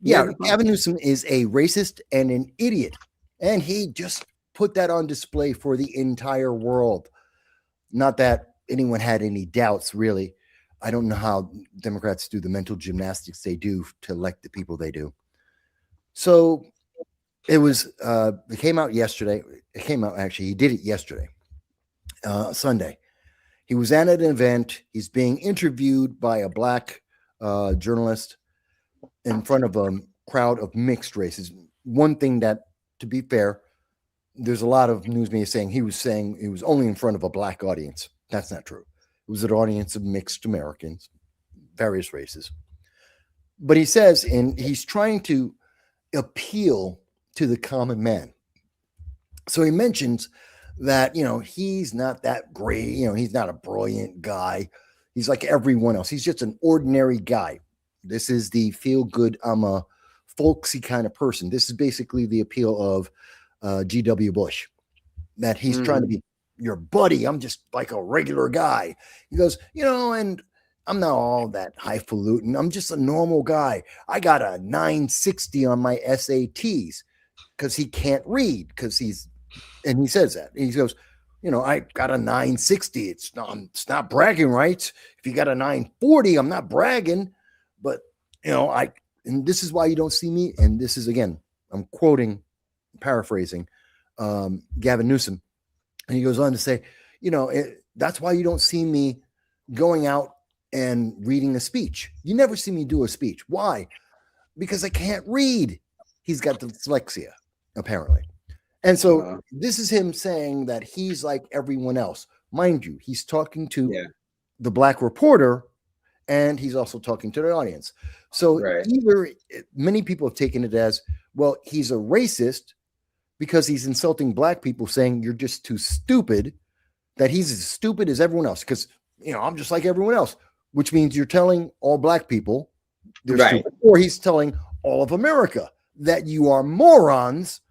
Gavin Newsom is a racist and an idiot, and he just put that on display for the entire world. Not that anyone had any doubts, really. I don't know how Democrats do the mental gymnastics they do to elect the people they do. So it came out yesterday. He did it yesterday, Sunday. He was at an event. He's being interviewed by a black journalist in front of a crowd of mixed races. One thing that, to be fair, there's a lot of news media saying he was only in front of a black audience. That's not true. It was an audience of mixed Americans, various races. But he says, and he's trying to appeal to the common man. So he mentions that, he's not that great. He's not a brilliant guy. He's like everyone else. He's just an ordinary guy. This is the feel good, I'm a folksy kind of person. This is basically the appeal of G.W. Bush, that he's trying to be your buddy. I'm just like a regular guy. He goes, and I'm not all that highfalutin. I'm just a normal guy. I got a 960 on my SATs because he can't read and he says that. He goes, I got a 960. It's not bragging rights. If you got a 940, I'm not bragging, but and this is why you don't see me. And this is, again, I'm paraphrasing Gavin Newsom. And he goes on to say, that's why you don't see me going out and reading a speech. You never see me do a speech. Why? Because I can't read. He's got dyslexia, apparently. And so this is him saying that he's like everyone else. Mind you, he's talking to the black reporter, and he's also talking to the audience. So either many people have taken it as, well, he's a racist because he's insulting black people, saying you're just too stupid, that he's as stupid as everyone else. Because, I'm just like everyone else, which means you're telling all black people they're stupid, or he's telling all of America that you are morons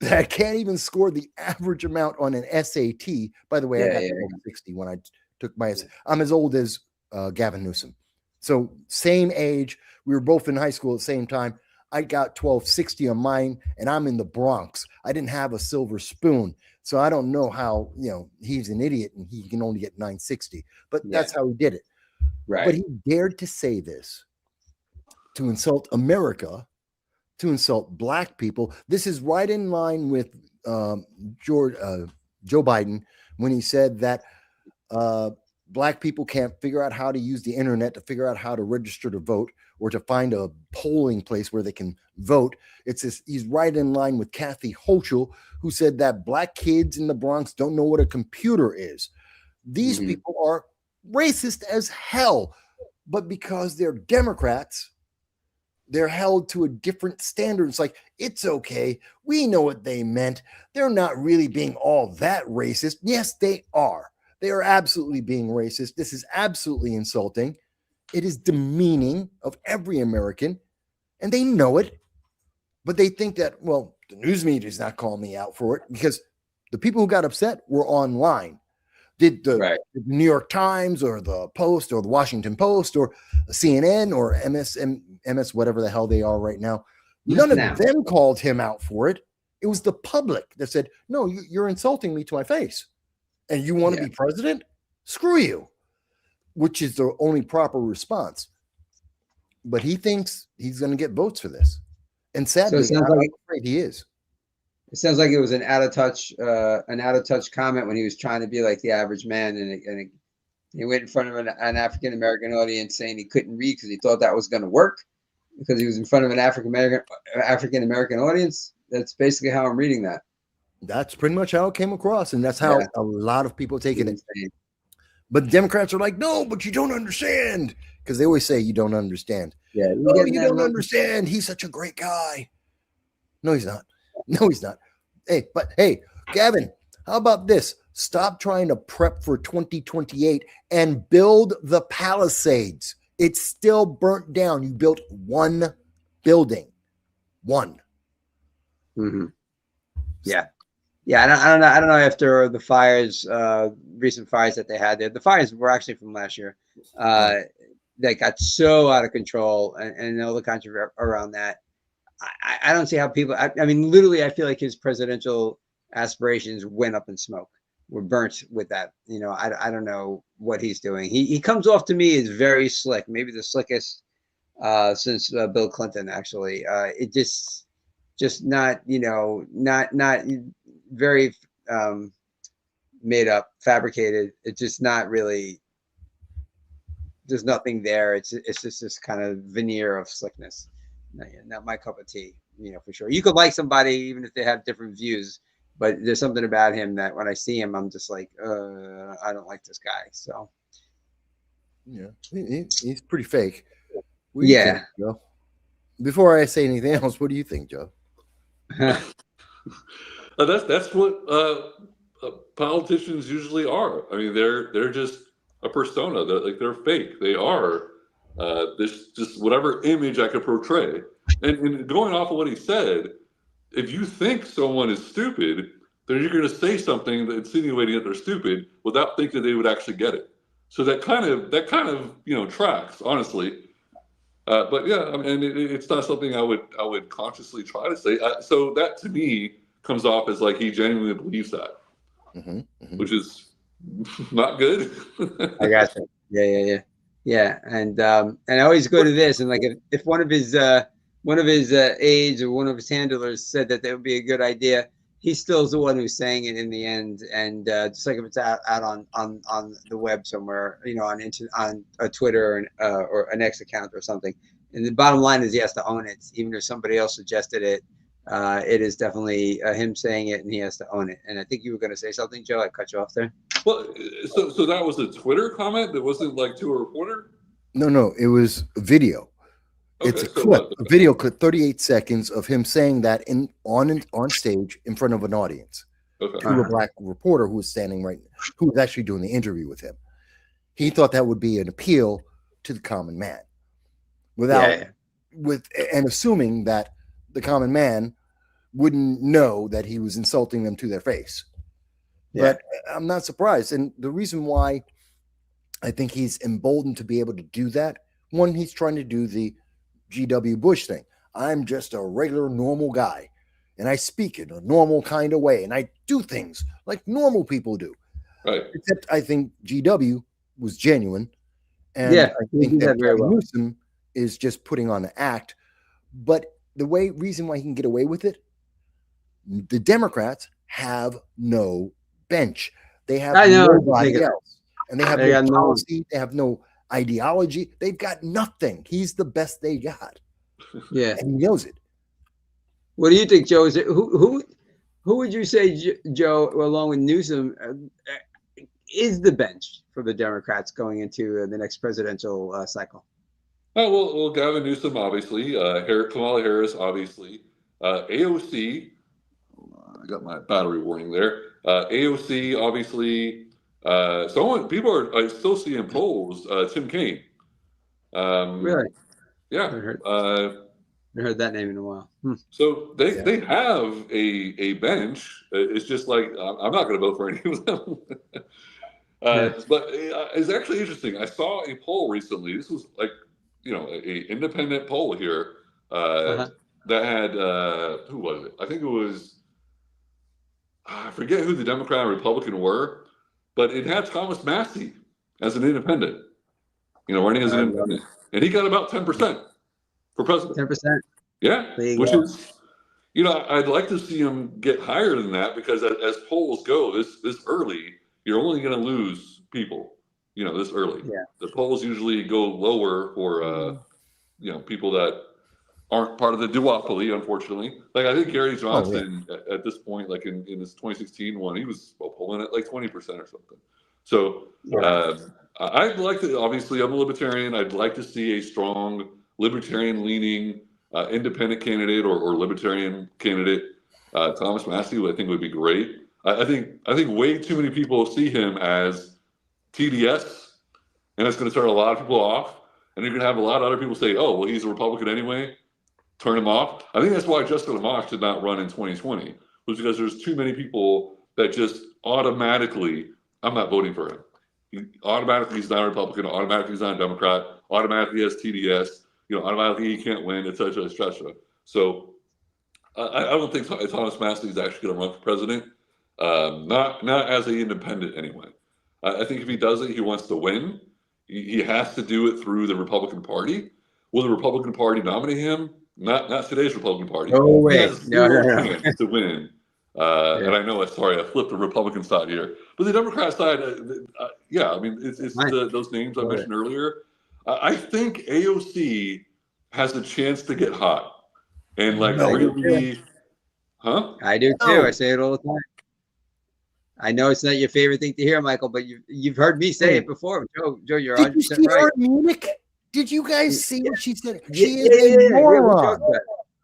that can't even score the average amount on an SAT. By the way, I got 60 when I took my, I'm as old as Gavin Newsom. So same age. We were both in high school at the same time. I got 1260 on mine, and I'm in the Bronx. I didn't have a silver spoon. So I don't know how, he's an idiot and he can only get 960, but that's how he did it. Right. But he dared to say this, to insult America, to insult black people. This is right in line with Joe Biden when he said that black people can't figure out how to use the internet to figure out how to register to vote or to find a polling place where they can vote. He's right in line with Kathy Hochul, who said that black kids in the Bronx don't know what a computer is. These people are racist as hell, but because they're Democrats, they're held to a different standard. It's like, it's okay. We know what they meant. They're not really being all that racist. Yes, they are. They are absolutely being racist. This is absolutely insulting. It is demeaning of every American, and they know it. But they think that, well, the news media is not calling me out for it, because the people who got upset were online. Did the New York Times or the Post or the Washington Post or CNN or MS, whatever the hell they are right now, none of them called him out for it. It was the public that said, no, you're insulting me to my face. And you want to be president? Screw you, which is the only proper response. But he thinks he's going to get votes for this. And sadly, I'm afraid he is. It sounds like it was an out of touch comment when he was trying to be like the average man, and he went in front of an African American audience saying he couldn't read because he thought that was going to work because he was in front of an African American audience. That's basically how I'm reading that. That's pretty much how it came across, and that's how a lot of people take it. But Democrats are like, no, but you don't understand, because they always say you don't understand. Yeah, you don't understand. He's such a great guy. No, he's not. No, he's not. Hey, Gavin, how about this? Stop trying to prep for 2028 and build the Palisades. It's still burnt down. You built one building. One. Mm-hmm. Yeah. Yeah, I don't know after the fires, recent fires that they had there. The fires were actually from last year. That got so out of control, and all the controversy around that. I don't see how people. I mean, literally, I feel like his presidential aspirations went up in smoke. Were burnt with that. I don't know what he's doing. He comes off to me as very slick, maybe the slickest since Bill Clinton. Actually, it just not not very made up, fabricated. It's just not really. There's nothing there. It's just this kind of veneer of slickness. Not my cup of tea, for sure. You could like somebody even if they have different views, but there's something about him that when I see him, I'm just like, I don't like this guy. So, yeah, he's pretpretty fake. What do you think, Joe? Before I say anything else, what do you think, Joe? That's what politicians usually are. I mean, they're just a persona. They're fake. They are this just whatever image I could portray. And going off of what he said, if you think someone is stupid, then you're going to say something that's insinuating that they're stupid without thinking they would actually get it. So that kind of tracks, honestly. But yeah, I mean, it's not something I would consciously try to say. So that to me comes off as like he genuinely believes that, which is not good. I got you. Yeah. And I always go to this, and like if one of his aides or one of his handlers said that would be a good idea, he still is the one who's saying it in the end. And just like if it's out on the web somewhere, on a Twitter or an X account or something. And the bottom line is he has to own it, even if somebody else suggested it. It is definitely him saying it, and he has to own it. And I think you were going to say something, Joe. I cut you off there. Well, so that was a Twitter comment that wasn't like to a reporter? No, it was a video. It's a clip, a video clip, 38 seconds of him saying that on stage in front of an audience to a black reporter who was who was actually doing the interview with him. He thought that would be an appeal to the common man, and assuming that the common man wouldn't know that he was insulting them to their face. But I'm not surprised, and the reason why I think he's emboldened to be able to do that, one, he's trying to do the G.W. Bush thing. I'm just a regular, normal guy, and I speak in a normal kind of way, and I do things like normal people do. Right. Except I think G.W. was genuine, and I think that Newsom is just putting on an act. But the reason why he can get away with it, the Democrats have no bench. They have nobody else, and they have no policy. They have no ideology. They've got nothing. He's the best they got. Yeah, and he knows it. What do you think, Joe? Is it who would you say, Joe, along with Newsom, is the bench for the Democrats going into the next presidential cycle? Oh, well, Gavin Newsom, obviously. Kamala Harris, obviously. AOC. I got my battery warning there. AOC, obviously. People are still seeing polls. Tim Kaine. Really? Yeah. I heard that name in a while. So they have a bench. It's just like I'm not going to vote for any of them. But it's actually interesting. I saw a poll recently. This was like, a independent poll here that had who was it? I think it was I forget who the Democrat and Republican were, but it had Thomas Massey as an independent. Running as an independent, and he got about 10% for president. 10%. Yeah, which is, I'd like to see him get higher than that, because as polls go, this early, you're only going to lose people. This early. Yeah. The polls usually go lower for people that aren't part of the duopoly, unfortunately. Like, I think Gary Johnson at this point, like in this 2016 one, he was polling at like 20% or something. So I'd like to, obviously, I'm a libertarian. I'd like to see a strong libertarian-leaning independent candidate or libertarian candidate. Thomas Massey, I think, would be great. I think way too many people see him as TDS, and that's going to turn a lot of people off. And you're going to have a lot of other people say, "Oh, well, he's a Republican anyway. Turn him off." I think that's why Jessica LaMarche did not run in 2020, was because there's too many people that just automatically, I'm not voting for him. Automatically, he's not a Republican. Automatically, he's not a Democrat. Automatically, he has TDS. Automatically, he can't win, et cetera, et cetera. So I don't think Thomas Massey is actually going to run for president. Not as an independent anyway. I think if he does it, he wants to win. He has to do it through the Republican Party. Will the Republican Party nominate him? Not today's Republican Party. No way. He has zero chance to win. And I know, I flipped the Republican side here, but the Democrat side, it's those names I mentioned earlier. I think AOC has a chance to get hot and really, I do too. I say it all the time. I know it's not your favorite thing to hear, Michael, but you've heard me say it before. Joe, you're 100% right. Did you see her in Munich? Did you guys see what she said? She is a moron.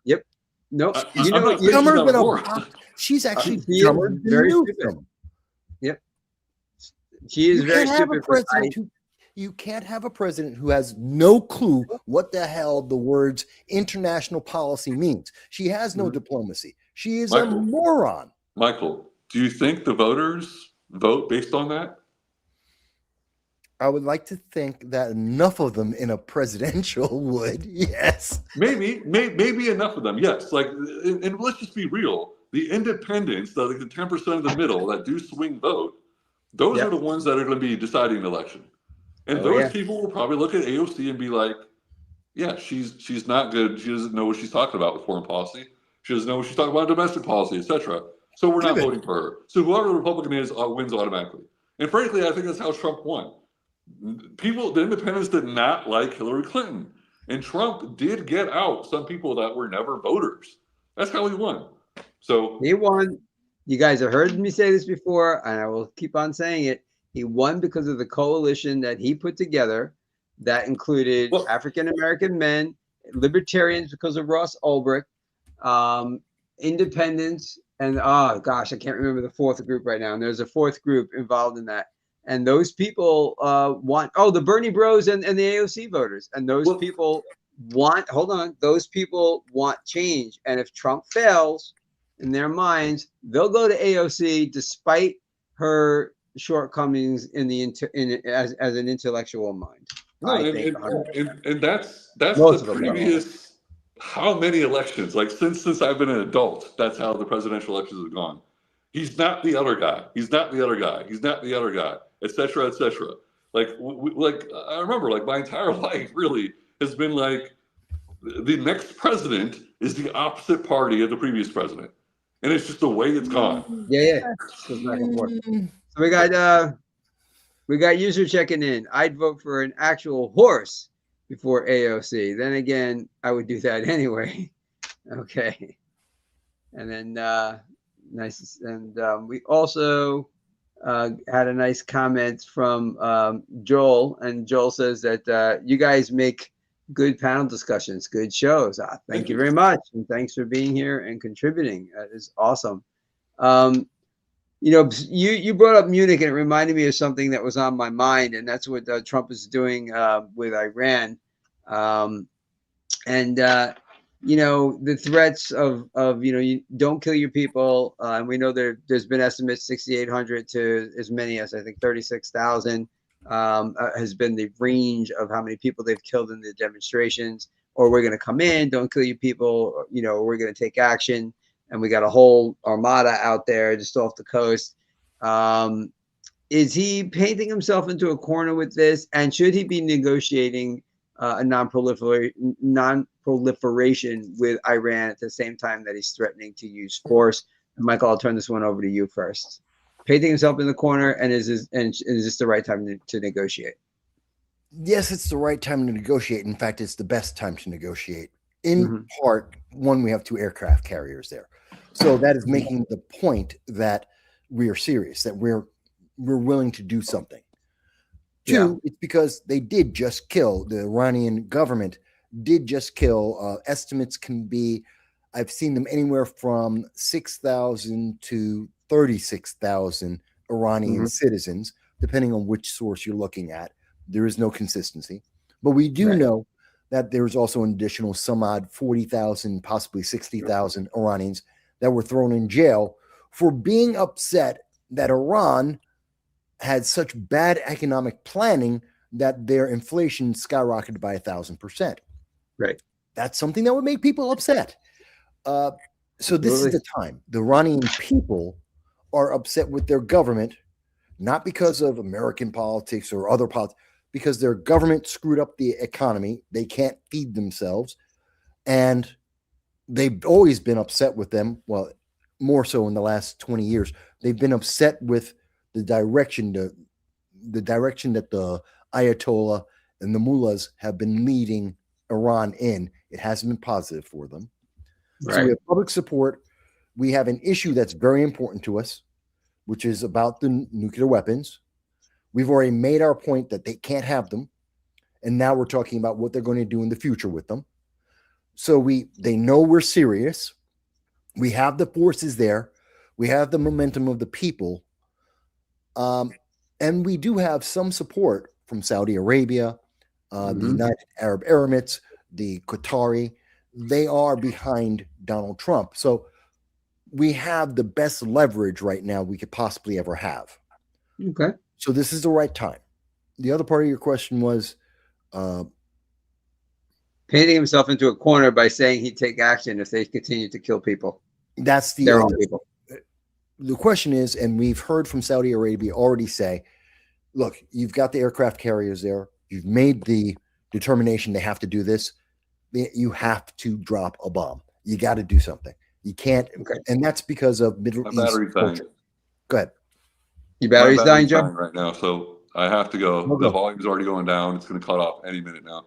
Yep. Nope. She's actually dumber than Newsom. Yep. She is very stupid. You can't have a president who has no clue what the hell the words international policy means. She has no diplomacy. She is a moron. Michael, do you think the voters vote based on that? I would like to think that enough of them in a presidential would, yes. Maybe enough of them, yes. And let's just be real. The independents, the 10% of the middle that do swing vote, those are the ones that are going to be deciding the election. And those people will probably look at AOC and be like, yeah, she's not good. She doesn't know what she's talking about with foreign policy. She doesn't know what she's talking about domestic policy, etc. So we're not voting for her. So whoever the Republican is wins automatically. And frankly, I think that's how Trump won. The independents did not like Hillary Clinton. And Trump did get out some people that were never voters. That's how he won. So he won. You guys have heard me say this before, and I will keep on saying it. He won because of the coalition that he put together that included African-American men libertarians because of Ross Ulbricht, independents, and oh gosh, I can't remember the fourth group right now. And there's a fourth group involved in that. And those people want the Bernie Bros and the AOC voters. And those people want those people want change. And if Trump fails in their minds, they'll go to AOC despite her shortcomings as an intellectual mind. No, and that's Most the previous how many elections, like since I've been an adult, that's how the presidential elections have gone. He's not the other guy. He's not the other guy. He's not the other guy, et cetera, et cetera. Like I remember, like my entire life really has been like the next president is the opposite party of the previous president, and it's just the way it's gone. Yeah. Goes back and forth. So we got user checking in. I'd vote for an actual horse before AOC. Then again, I would do that anyway. Okay. And then nice. And we also had a nice comment from Joel. And Joel says that you guys make good panel discussions, good shows. Thank you very much. And thanks for being here and contributing. That is awesome. You brought up Munich, and it reminded me of something that was on my mind, and that's what Trump is doing with Iran. The threats of you don't kill your people, and we know there's been estimates 6,800 to as many as I think 36,000 has been the range of how many people they've killed in the demonstrations. Or we're going to come in, don't kill your people, or we're going to take action. And we got a whole armada out there just off the coast. Is he painting himself into a corner with this? And should he be negotiating a non-proliferation with Iran at the same time that he's threatening to use force? And Michael, I'll turn this one over to you first. Painting himself in the corner, and is this the right time to negotiate? Yes, it's the right time to negotiate. In fact, it's the best time to negotiate. In part, one, we have 2 aircraft carriers there. So that is making the point that we are serious, that we're willing to do something. 2, it's because they did just kill, the Iranian government did just kill, estimates can be, I've seen them anywhere from 6,000 to 36,000 Iranian citizens, depending on which source you're looking at. There is no consistency. But we do know that there's also an additional some odd 40,000, possibly 60,000 Iranians that were thrown in jail for being upset that Iran had such bad economic planning that their inflation skyrocketed by 1,000%. Right. That's something that would make people upset. So this is the time. The Iranian people are upset with their government, not because of American politics or other politics, because their government screwed up the economy. They can't feed themselves. And they've always been upset with them. Well, more so in the last 20 years. They've been upset with the direction that the Ayatollah and the mullahs have been leading Iran in. It hasn't been positive for them. Right. So we have public support. We have an issue that's very important to us, which is about the nuclear weapons. We've already made our point that they can't have them. And now we're talking about what they're going to do in the future with them. So they know we're serious. We have the forces there. We have the momentum of the people. And we do have some support from Saudi Arabia, the United Arab Emirates, the Qatari. They are behind Donald Trump. So we have the best leverage right now we could possibly ever have. Okay. So this is the right time. The other part of your question was painting himself into a corner by saying he'd take action if they continue to kill people. That's their own people. The question is, and we've heard from Saudi Arabia already say, look, you've got the aircraft carriers there. You've made the determination they have to do this. You have to drop a bomb. You got to do something. You can't. Okay. And that's because of Middle East. Battery's dying. Go ahead. Your battery's dying, Joe? Right now, so I have to go. Okay. The volume's already going down. It's going to cut off any minute now.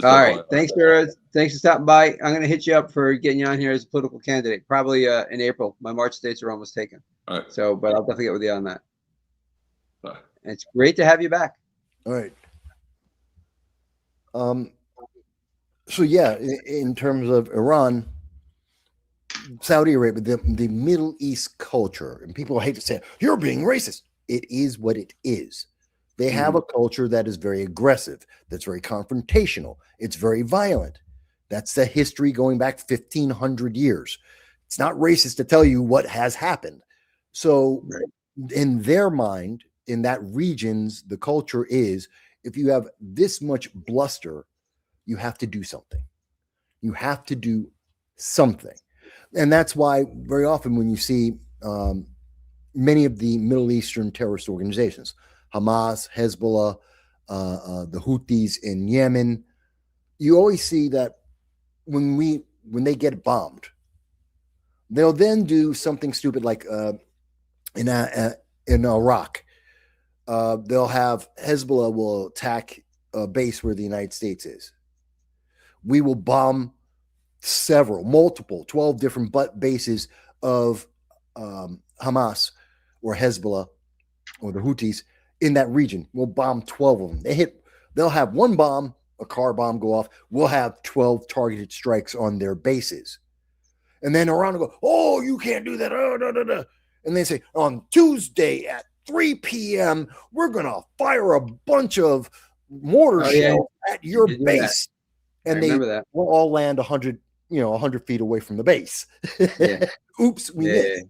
All right. Thanks for stopping by. I'm going to hit you up for getting you on here as a political candidate, probably in April. My March dates are almost taken. All right. So, but I'll definitely get with you on that. Bye. It's great to have you back. All right. So yeah, in terms of Iran, Saudi Arabia, the Middle East culture, and people hate to say you're being racist. It is what it is. They have a culture that is very aggressive, that's very confrontational, it's very violent. That's the history going back 1,500 years. It's not racist to tell you what has happened. So, in their mind, in that regions, the culture is if you have this much bluster, you have to do something. You have to do something. And that's why very often when you see many of the Middle Eastern terrorist organizations, Hamas, Hezbollah, the Houthis in Yemen, you always see that when they get bombed, they'll then do something stupid like in Iraq. They'll have Hezbollah will attack a base where the United States is. We will bomb multiple, 12 different bases of Hamas or Hezbollah or the Houthis in that region. We'll bomb 12 of them. They'll have one bomb, a car bomb go off. We'll have 12 targeted strikes on their bases. And then Iran will go, oh, you can't do that. Oh, no, no, no. And they say, on Tuesday at 3 p.m., we're going to fire a bunch of mortar shells at your base. And they will all land 100 feet away from the base. Oops, we missed.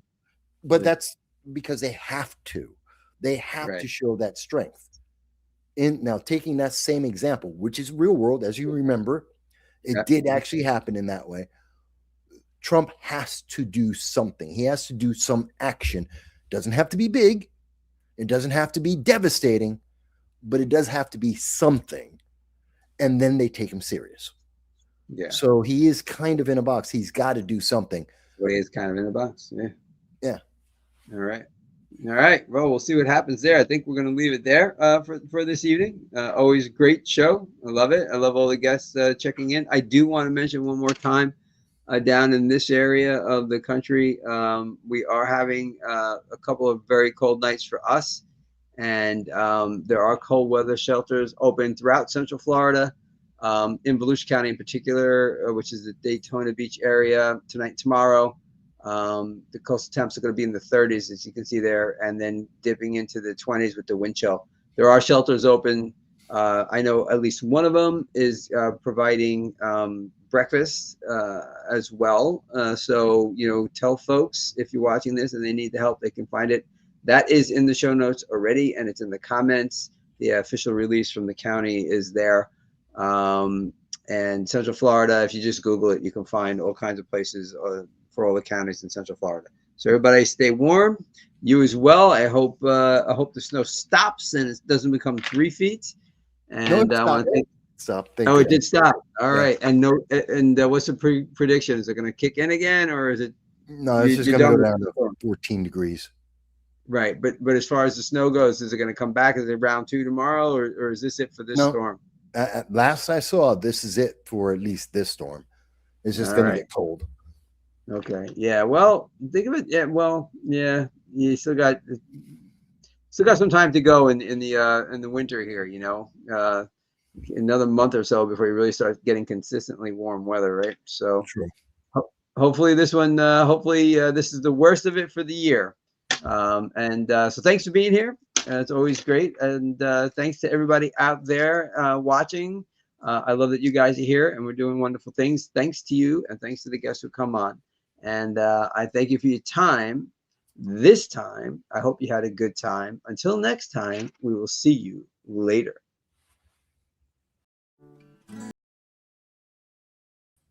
But that's because they have to. They have to show that strength. Now, taking that same example, which is real world, as you remember, it did actually happen in that way. Trump has to do something. He has to do some action. It doesn't have to be big. It doesn't have to be devastating, but it does have to be something. And then they take him serious. Yeah. So he is kind of in a box. He's got to do something. Well, he is kind of in a box. Yeah. Yeah. All right. Well, we'll see what happens there. I think we're going to leave it there for this evening. Always a great show. I love it. I love all the guests checking in. I do want to mention one more time, down in this area of the country, we are having a couple of very cold nights for us. And there are cold weather shelters open throughout Central Florida, in Volusia County in particular, which is the Daytona Beach area tonight and tomorrow. The coastal temps are going to be in the 30s, as you can see there, and then dipping into the 20s with the wind chill. There are shelters open. I know at least one of them is providing breakfast as well. So, tell folks if you're watching this and they need the help, they can find it. That is in the show notes already, and it's in the comments. The official release from the county is there. And Central Florida, if you just Google it, you can find all kinds of places for all the counties in Central Florida. So everybody stay warm. You as well. I hope the snow stops and it doesn't become 3 feet. And I want to thank. Oh, it did stop. All right. And what's the prediction? Is it going to kick in again, or is it? No, it's just going to go down to 14 degrees. Right, but as far as the snow goes, is it going to come back? Is it round 2 tomorrow, or is this it for this storm? Last I saw, this is it for at least this storm. It's just going to get cold. Okay. Yeah. Well, think of it. Yeah. Well. Yeah. You still got some time to go in the winter here. Another month or so before you really start getting consistently warm weather, right? So hopefully this one. This is the worst of it for the year. So thanks for being here. It's always great. And thanks to everybody out there watching. I love that you guys are here and we're doing wonderful things. Thanks to you and thanks to the guests who come on. And I thank you for your time this time. I hope you had a good time. Until next time, we will see you later.